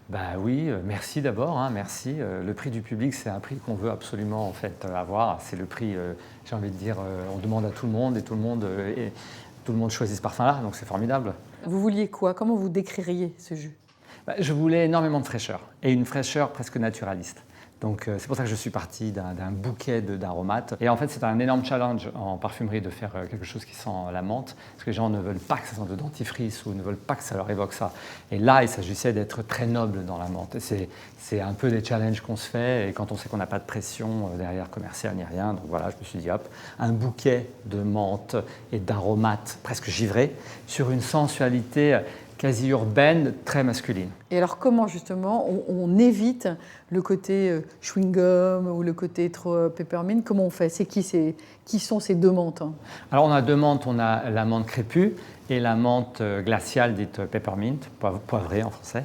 Bah oui, merci d'abord, merci. Le prix du public, c'est un prix qu'on veut absolument en fait avoir. C'est le prix, j'ai envie de dire, on demande à tout le monde et tout le monde choisit ce parfum-là, donc c'est formidable. Vous vouliez quoi? Comment vous décririez ce jus? Je voulais énormément de fraîcheur, et une fraîcheur presque naturaliste. Donc c'est pour ça que je suis parti d'un bouquet d'aromates. Et en fait, c'est un énorme challenge en parfumerie de faire quelque chose qui sent la menthe, parce que les gens ne veulent pas que ça sente le dentifrice ou ne veulent pas que ça leur évoque ça. Et là, il s'agissait d'être très noble dans la menthe. C'est un peu des challenges qu'on se fait, et quand on sait qu'on n'a pas de pression derrière commerciale ni rien, donc voilà, je me suis dit, hop, un bouquet de menthe et d'aromates presque givrés sur une sensualité quasi urbaine, très masculine. Et alors comment justement on évite le côté chewing-gum ou le côté trop peppermint? Comment on fait? Qui sont ces deux menthes? Alors on a deux menthes, on a la menthe crépue et la menthe glaciale dite peppermint, poivrée en français.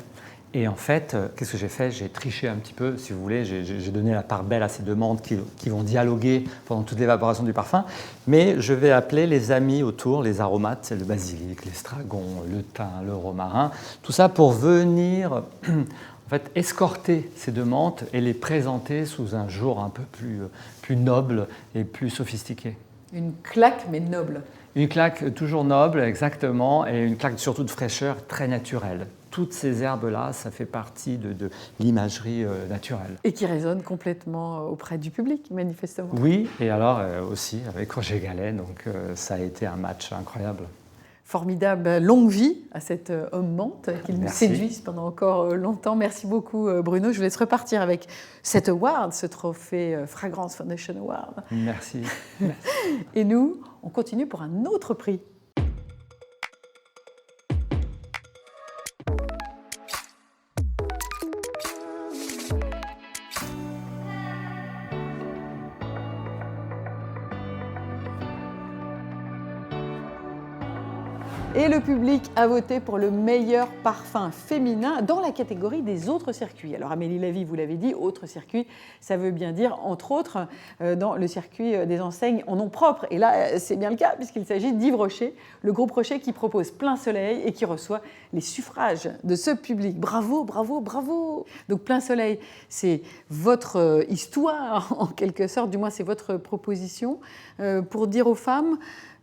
Et en fait, qu'est-ce que j'ai fait? J'ai triché un petit peu, si vous voulez, j'ai donné la part belle à ces deux menthes qui vont dialoguer pendant toute l'évaporation du parfum. Mais je vais appeler les amis autour, les aromates, c'est le basilic, l'estragon, le thym, le romarin, tout ça pour venir en fait, escorter ces deux menthes et les présenter sous un jour un peu plus noble et plus sophistiqué. Une claque, mais noble. Une claque toujours noble, exactement, et une claque surtout de fraîcheur très naturelle. Toutes ces herbes-là, ça fait partie de l'imagerie naturelle. Et qui résonne complètement auprès du public, manifestement. Oui, et alors aussi avec Roger Gallet, donc ça a été un match incroyable. Formidable, longue vie à cet homme menthe, qu'il nous séduise pendant encore longtemps. Merci beaucoup Bruno. Je vous laisse repartir avec cet award, ce trophée Fragrance Foundation Award. Merci. Et nous, on continue pour un autre prix. Et le public a voté pour le meilleur parfum féminin dans la catégorie des autres circuits. Alors Amélie Lavie, vous l'avez dit, autres circuits, ça veut bien dire, entre autres, dans le circuit des enseignes en nom propre. Et là, c'est bien le cas, puisqu'il s'agit d'Yves Rocher, le groupe Rocher qui propose Plein Soleil et qui reçoit les suffrages de ce public. Bravo, bravo, bravo! Donc Plein Soleil, c'est votre histoire, en quelque sorte, du moins c'est votre proposition, pour dire aux femmes...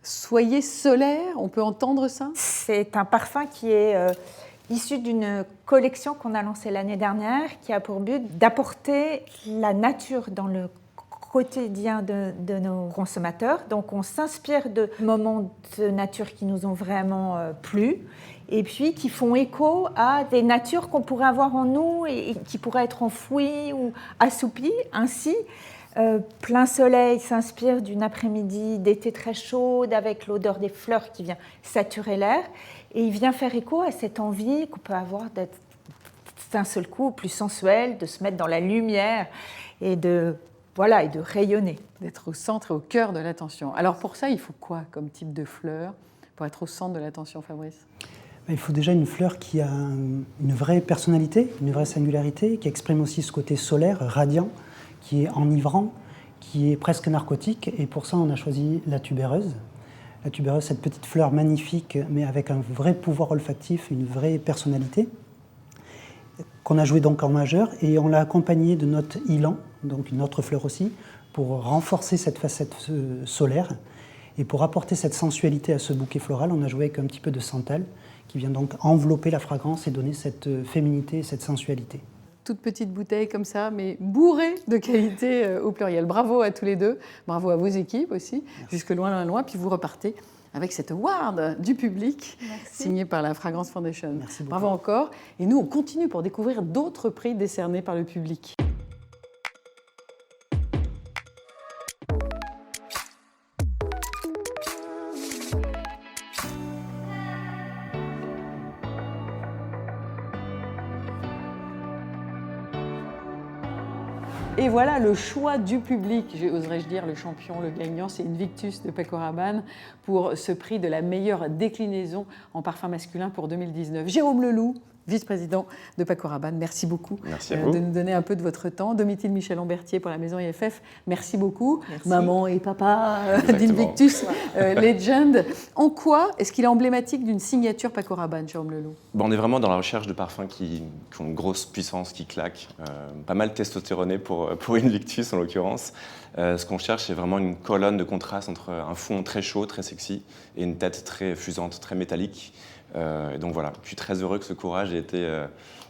Soyez solaire, on peut entendre ça? C'est un parfum qui est issu d'une collection qu'on a lancée l'année dernière, qui a pour but d'apporter la nature dans le quotidien de nos consommateurs. Donc on s'inspire de moments de nature qui nous ont vraiment plu, et puis qui font écho à des natures qu'on pourrait avoir en nous et qui pourraient être enfouies ou assouplies. Ainsi, Plein Soleil s'inspire d'une après-midi d'été très chaude avec l'odeur des fleurs qui vient saturer l'air, et il vient faire écho à cette envie qu'on peut avoir d'être d'un seul coup plus sensuel, de se mettre dans la lumière et de rayonner. D'être au centre et au cœur de l'attention. Alors pour ça, il faut quoi comme type de fleur pour être au centre de l'attention, Fabrice? Il faut déjà une fleur qui a une vraie personnalité, une vraie singularité, qui exprime aussi ce côté solaire, radiant, qui est enivrant, qui est presque narcotique. Et pour ça, on a choisi la tubéreuse. La tubéreuse, cette petite fleur magnifique, mais avec un vrai pouvoir olfactif, une vraie personnalité, qu'on a joué donc en majeur. Et on l'a accompagnée de notre Ilan, donc une autre fleur aussi, pour renforcer cette facette solaire. Et pour apporter cette sensualité à ce bouquet floral, on a joué avec un petit peu de santal, qui vient donc envelopper la fragrance et donner cette féminité et cette sensualité. Toute petite bouteille comme ça, mais bourrée de qualité au pluriel. Bravo à tous les deux, bravo à vos équipes aussi, jusque loin, loin, puis vous repartez avec cet award du public signé par la Fragrance Foundation. Merci beaucoup. Bravo encore. Et nous, on continue pour découvrir d'autres prix décernés par le public. Et voilà le choix du public, oserais-je dire le champion, le gagnant, c'est Invictus de Paco Rabanne pour ce prix de la meilleure déclinaison en parfum masculin pour 2019. Jérôme Leloup, vice-président de Paco Rabanne. Merci beaucoup Merci à vous. de nous donner un peu de votre temps. Domitil Michel-Lambertier pour la Maison IFF, merci beaucoup. Merci. Maman et papa Exactement. d'Invictus Legend. En quoi est-ce qu'il est emblématique d'une signature Paco Rabanne, Jérôme Leloup? Bon, on est vraiment dans la recherche de parfums qui ont une grosse puissance, qui claquent, pas mal testostéroné pour Invictus en l'occurrence. Ce qu'on cherche, c'est vraiment une colonne de contraste entre un fond très chaud, très sexy, et une tête très fusante, très métallique. Et donc voilà, je suis très heureux que ce courage ait été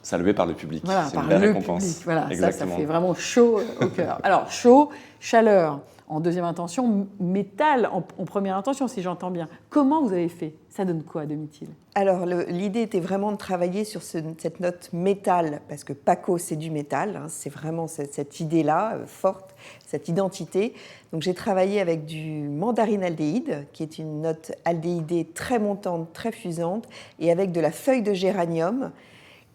salué par le public. Voilà, c'est par une belle le récompense. public. Voilà, ça Exactement. fait vraiment chaud au cœur. Alors, chaud, chaleur en deuxième intention, métal en première intention, si j'entends bien. Comment vous avez fait? Ça donne quoi, Domitil? Alors, l'idée était vraiment de travailler sur cette note métal, parce que Paco, c'est du métal, hein, c'est vraiment cette idée-là, forte, cette identité. Donc, j'ai travaillé avec du mandarine aldéhyde, qui est une note aldéhydée très montante, très fusante, et avec de la feuille de géranium,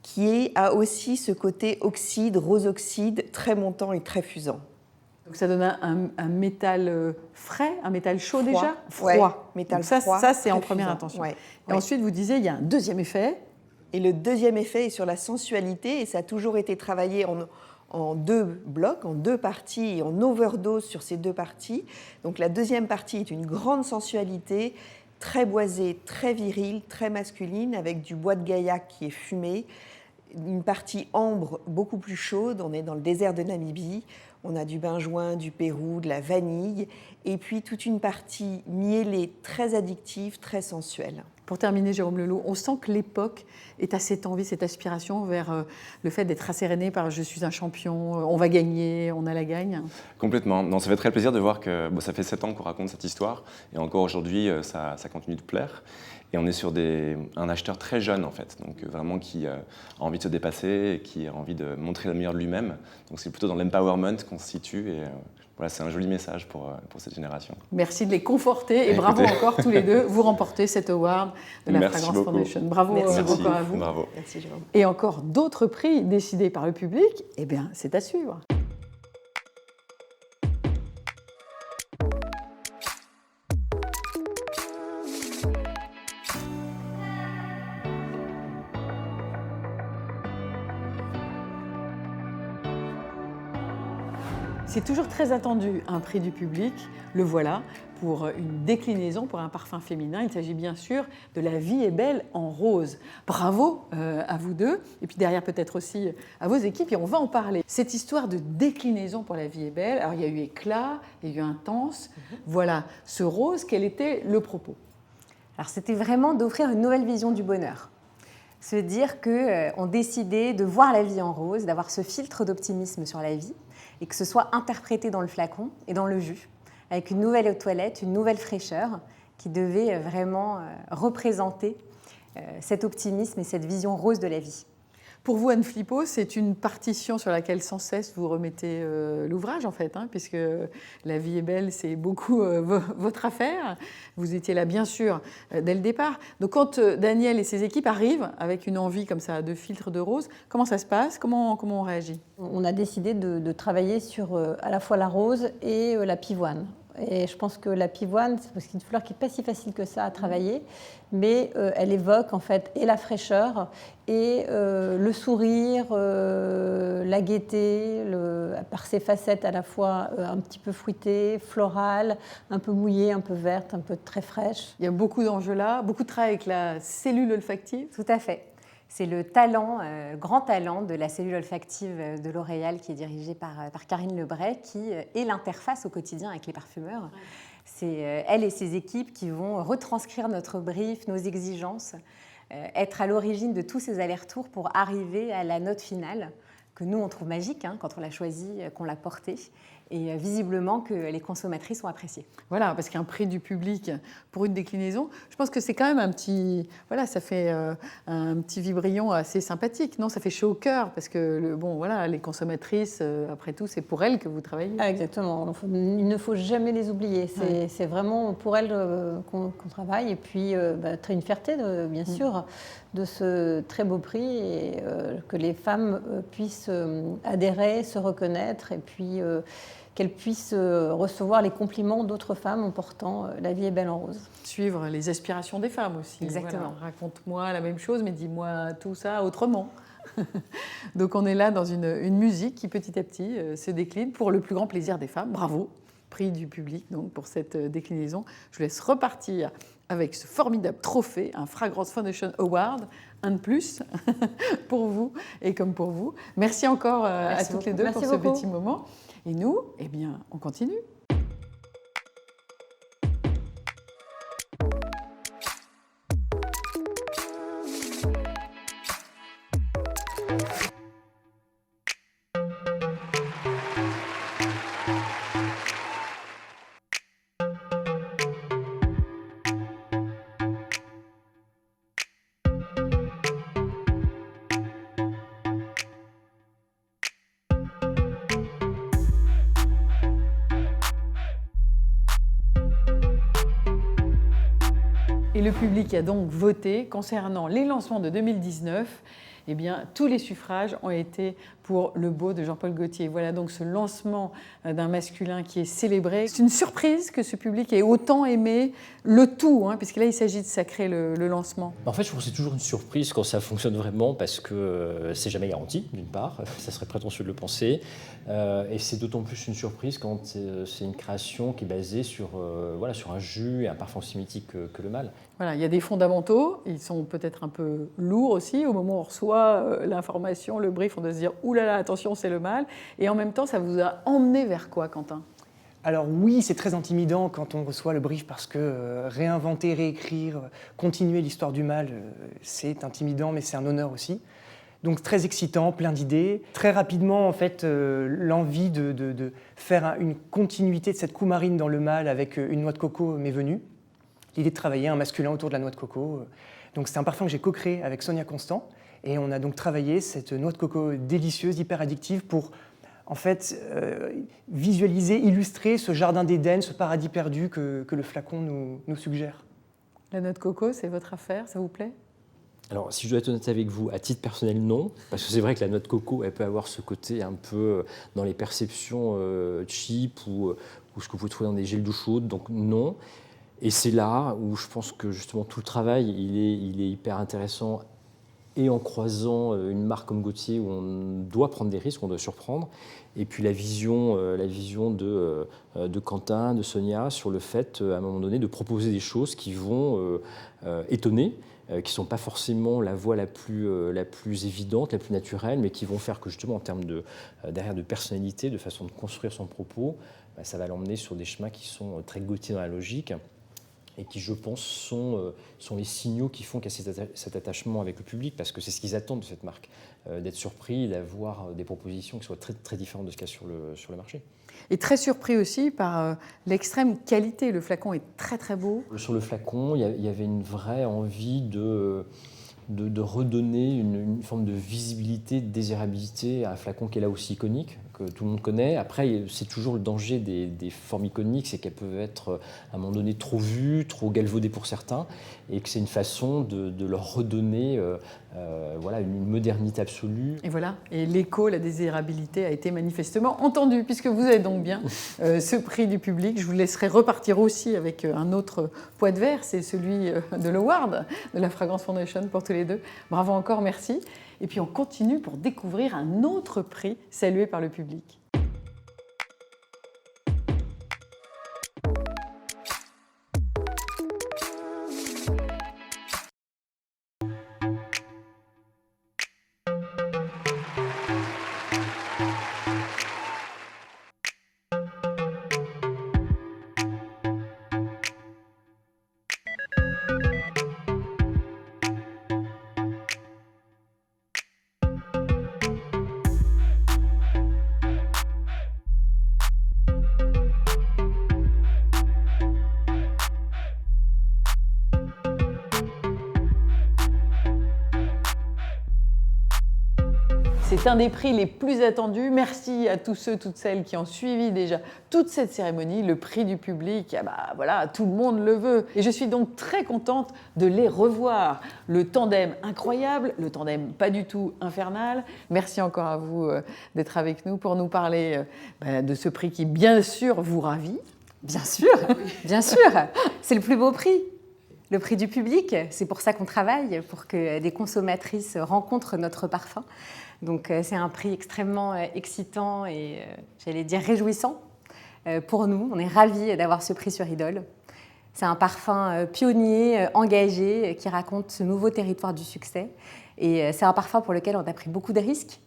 qui a aussi ce côté oxyde, rose oxyde, très montant et très fusant. Donc ça donne un métal frais, un métal chaud Froid. déjà? Ouais, Froid. métal Donc ça, froid, ça c'est en très première fusant. intention. Ouais, Et ensuite, vous disiez, il y a un deuxième effet. Et le deuxième effet est sur la sensualité, et ça a toujours été travaillé en deux blocs, en deux parties, et en overdose sur ces deux parties. Donc la deuxième partie est une grande sensualité, très boisée, très virile, très masculine, avec du bois de gaillac qui est fumé, une partie ambre beaucoup plus chaude, on est dans le désert de Namibie, on a du benjoin, du Pérou, de la vanille, et puis toute une partie mielée, très addictive, très sensuelle. Pour terminer, Jérôme Leloup, on sent que l'époque est à cette envie, cette aspiration vers le fait d'être rasséréné par « je suis un champion, on va gagner, on a la gagne ». Complètement. Non, ça fait très plaisir de voir que ça fait 7 ans qu'on raconte cette histoire, et encore aujourd'hui, ça continue de plaire. Et on est sur un acheteur très jeune, en fait, donc vraiment qui a envie de se dépasser et qui a envie de montrer le meilleur de lui-même. Donc c'est plutôt dans l'empowerment qu'on se situe, et voilà, c'est un joli message pour cette génération. Merci de les conforter, et bravo encore tous les deux. Vous remportez cet award de la Merci Fragrance beaucoup. Foundation. Bravo beaucoup à vous. Bravo. Merci, Jérôme. Et encore d'autres prix décidés par le public, eh bien, c'est à suivre. C'est toujours très attendu, un prix du public. Le voilà pour une déclinaison pour un parfum féminin. Il s'agit bien sûr de La vie est belle en rose. Bravo à vous deux, et puis derrière peut-être aussi à vos équipes, et on va en parler. Cette histoire de déclinaison pour La vie est belle, alors il y a eu éclat, il y a eu intense. Voilà, ce rose, quel était le propos? Alors c'était vraiment d'offrir une nouvelle vision du bonheur. Se dire qu'on décidait de voir la vie en rose, d'avoir ce filtre d'optimisme sur la vie, et que ce soit interprété dans le flacon et dans le jus, avec une nouvelle eau de toilette, une nouvelle fraîcheur, qui devait vraiment représenter cet optimisme et cette vision rose de la vie. Pour vous, Anne Flippo, c'est une partition sur laquelle sans cesse vous remettez l'ouvrage, en fait, hein, puisque La vie est belle, c'est beaucoup votre affaire. Vous étiez là, bien sûr, dès le départ. Donc, quand Daniel et ses équipes arrivent avec une envie comme ça de filtre de rose, comment ça se passe? Comment on réagit? On a décidé de travailler sur à la fois la rose et la pivoine. Et je pense que la pivoine, c'est une fleur qui n'est pas si facile que ça à travailler, mais elle évoque en fait et la fraîcheur et le sourire, la gaieté, par ses facettes à la fois un petit peu fruitées, florales, un peu mouillées, un peu vertes, un peu très fraîches. Il y a beaucoup d'enjeux là, beaucoup de travail avec la cellule olfactive. Tout à fait. C'est le talent, grand talent de la cellule olfactive de L'Oréal qui est dirigée par Karine Lebray, qui est l'interface au quotidien avec les parfumeurs. Ouais. C'est elle et ses équipes qui vont retranscrire notre brief, nos exigences, être à l'origine de tous ces allers-retours pour arriver à la note finale que nous, on trouve magique quand on l'a choisie, qu'on l'a portée. Et visiblement que les consommatrices ont apprécié. Voilà, parce qu'un prix du public pour une déclinaison, je pense que c'est quand même un petit... Voilà, ça fait un petit vibrillon assez sympathique, non? Ça fait chaud au cœur, parce que les consommatrices, après tout, c'est pour elles que vous travaillez. Ah, exactement, il ne faut jamais les oublier. C'est vraiment pour elles qu'on travaille. Et puis, une fierté, bien sûr, de ce très beau prix, et que les femmes puissent adhérer, se reconnaître, et puis qu'elle puisse recevoir les compliments d'autres femmes en portant La vie est belle en rose. Suivre les aspirations des femmes aussi. Exactement. Voilà, raconte-moi la même chose, mais dis-moi tout ça autrement. Donc on est là dans une musique qui petit à petit se décline pour le plus grand plaisir des femmes. Bravo, prix du public donc, pour cette déclinaison. Je vous laisse repartir avec ce formidable trophée, un Fragrance Foundation Award, un de plus pour vous et comme pour vous. Merci encore à toutes les deux pour ce petit moment. Et nous, eh bien, on continue. Et le public a donc voté concernant les lancements de 2019. Eh bien, tous les suffrages ont été pour Le Beau de Jean-Paul Gaultier. Voilà donc ce lancement d'un masculin qui est célébré. C'est une surprise que ce public ait autant aimé le tout, puisque là, il s'agit de sacrer le lancement. En fait, je trouve que c'est toujours une surprise quand ça fonctionne vraiment, parce que c'est jamais garanti, d'une part, ça serait prétentieux de le penser, et c'est d'autant plus une surprise quand c'est une création qui est basée sur un jus et un parfum aussi mythique que le mâle. Voilà, il y a des fondamentaux, ils sont peut-être un peu lourds aussi. Au moment où on reçoit l'information, le brief, on doit se dire « Ouh là là, attention, c'est le mâle ». Et en même temps, ça vous a emmené vers quoi, Quentin ? Alors oui, c'est très intimidant quand on reçoit le brief parce que réinventer, réécrire, continuer l'histoire du mâle, c'est intimidant, mais c'est un honneur aussi. Donc très excitant, plein d'idées. Très rapidement, en fait, l'envie de faire une continuité de cette coumarine dans le mâle avec une noix de coco m'est venue. L'idée de travailler un masculin autour de la noix de coco. Donc c'est un parfum que j'ai co-créé avec Sonia Constant. Et on a donc travaillé cette noix de coco délicieuse, hyper addictive, pour en fait visualiser, illustrer ce jardin d'Éden, ce paradis perdu que le flacon nous suggère. La noix de coco, c'est votre affaire, ça vous plaît ? Alors, si je dois être honnête avec vous, à titre personnel, non. Parce que c'est vrai que la noix de coco, elle peut avoir ce côté un peu dans les perceptions cheap ou ce que vous pouvez trouver dans des gels d'eau chaude. Donc non. Et c'est là où je pense que justement tout le travail, il est hyper intéressant. Et en croisant une marque comme Gaultier où on doit prendre des risques, on doit surprendre. Et puis la vision de Quentin, de Sonia, sur le fait, à un moment donné, de proposer des choses qui vont étonner, qui ne sont pas forcément la voie la plus évidente, la plus naturelle, mais qui vont faire que justement, en termes derrière de personnalité, de façon de construire son propos, ça va l'emmener sur des chemins qui sont très Gaultier dans la logique, et qui, je pense, sont les signaux qui font qu'il y a cet attachement avec le public, parce que c'est ce qu'ils attendent de cette marque, d'être surpris, d'avoir des propositions qui soient très, très différentes de ce qu'il y a sur le marché. Et très surpris aussi par l'extrême qualité. Le flacon est très très beau. Sur le flacon, il y avait une vraie envie de redonner une forme de visibilité, de désirabilité à un flacon qui est là aussi iconique, que tout le monde connaît. Après, c'est toujours le danger des formes iconiques, c'est qu'elles peuvent être à un moment donné trop vues, trop galvaudées pour certains, et que c'est une façon de leur redonner une modernité absolue. Et voilà, et l'écho, la désirabilité a été manifestement entendue, puisque vous avez donc bien ce prix du public. Je vous laisserai repartir aussi avec un autre poids de verre, c'est celui de l'Award de la Fragrance Foundation pour tous les deux. Bravo encore, merci. Et puis on continue pour découvrir un autre prix salué par le public. C'est un des prix les plus attendus. Merci à tous ceux, toutes celles qui ont suivi déjà toute cette cérémonie. Le prix du public, voilà, tout le monde le veut. Et je suis donc très contente de les revoir. Le tandem incroyable, le tandem pas du tout infernal. Merci encore à vous d'être avec nous pour nous parler de ce prix qui, bien sûr, vous ravit. Bien sûr, bien sûr. C'est le plus beau prix. Le prix du public, c'est pour ça qu'on travaille, pour que des consommatrices rencontrent notre parfum. Donc c'est un prix extrêmement excitant et, j'allais dire, réjouissant pour nous. On est ravis d'avoir ce prix sur Idol. C'est un parfum pionnier, engagé, qui raconte ce nouveau territoire du succès. Et c'est un parfum pour lequel on a pris beaucoup de risques,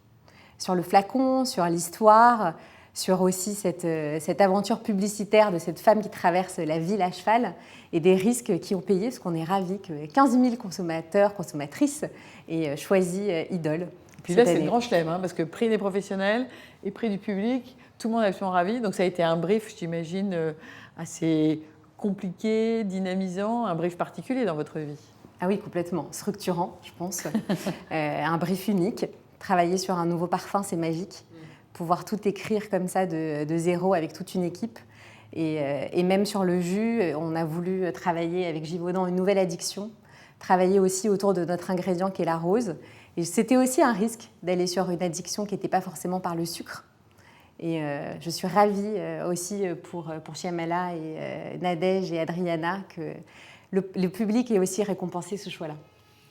sur le flacon, sur l'histoire, sur aussi cette aventure publicitaire de cette femme qui traverse la ville à cheval et des risques qui ont payé, parce qu'on est ravis que 15 000 consommateurs, consommatrices aient choisi Idol. Puis là, c'est le grand chelem, parce que prix des professionnels et prix du public, tout le monde est absolument ravi. Donc ça a été un brief, j'imagine, assez compliqué, dynamisant, un brief particulier dans votre vie. Ah oui, complètement. Structurant, je pense. Un brief unique. Travailler sur un nouveau parfum, c'est magique. Pouvoir tout écrire comme ça de zéro avec toute une équipe. Et même sur le jus, on a voulu travailler avec Givaudan une nouvelle addiction, travailler aussi autour de notre ingrédient qui est la rose. Et c'était aussi un risque d'aller sur une addiction qui n'était pas forcément par le sucre. Et je suis ravie aussi pour Shyamala et Nadège et Adriana que le public ait aussi récompensé ce choix-là.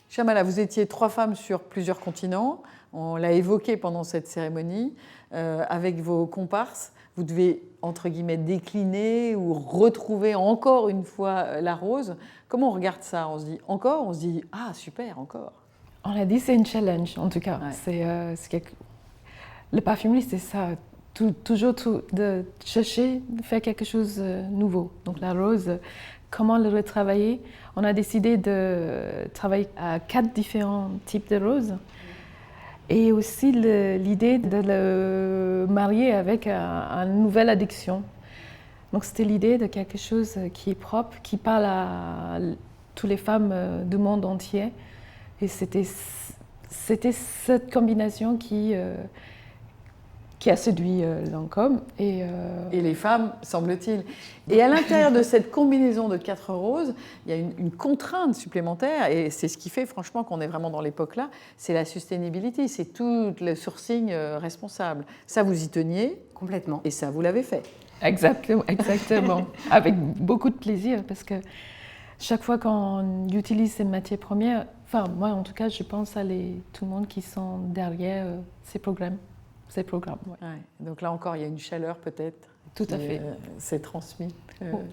Shyamala, vous étiez 3 femmes sur plusieurs continents. On l'a évoqué pendant cette cérémonie. Avec vos comparses, vous devez, entre guillemets, décliner ou retrouver encore une fois la rose. Comment on regarde ça? On se dit encore? On se dit ah super, encore? On a dit c'est un challenge en tout cas. Ouais. Le parfumerie, c'est ça. Toujours de chercher, de faire quelque chose de nouveau. Donc la rose, comment le retravailler? On a décidé de travailler à 4 différents types de roses. Et aussi l'idée de le marier avec une nouvelle addiction. Donc c'était l'idée de quelque chose qui est propre, qui parle à toutes les femmes du monde entier. Et c'était cette combinaison qui a séduit Lancôme. Et les femmes, semble-t-il. Et à l'intérieur de cette combinaison de 4 roses, il y a une contrainte supplémentaire, et c'est ce qui fait franchement qu'on est vraiment dans l'époque-là, c'est la sustainability, c'est tout le sourcing responsable. Ça, vous y teniez? Complètement. Et ça, vous l'avez fait? Exactement. Avec beaucoup de plaisir, parce que chaque fois qu'on utilise ces matières premières, enfin moi en tout cas, je pense à tout le monde qui sont derrière ces programmes. Ouais. Donc là encore, il y a une chaleur peut-être. Tout à fait. C'est transmis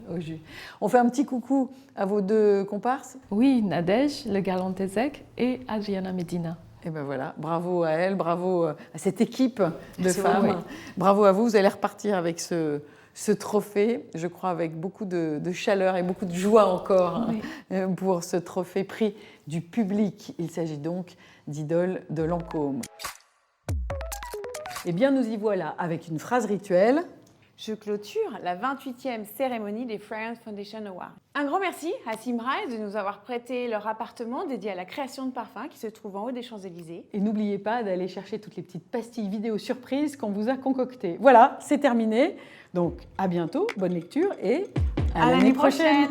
au jus. On fait un petit coucou à vos 2 comparses? Oui, Nadège, le Galantezek, et Adriana Medina. Et ben voilà, bravo à elle, bravo à cette équipe de femmes. Beaucoup, oui. Bravo à vous, vous allez repartir avec ce trophée, je crois avec beaucoup de chaleur et beaucoup de joie encore pour ce trophée prix du public. Il s'agit donc d'Idol de Lancôme. Eh bien, nous y voilà avec une phrase rituelle. Je clôture la 28e cérémonie des Fragrance Foundation Awards. Un grand merci à Symrise de nous avoir prêté leur appartement dédié à la création de parfums qui se trouve en haut des Champs-Élysées. Et n'oubliez pas d'aller chercher toutes les petites pastilles vidéo surprises qu'on vous a concoctées. Voilà, c'est terminé. Donc, à bientôt, bonne lecture et à l'année prochaine.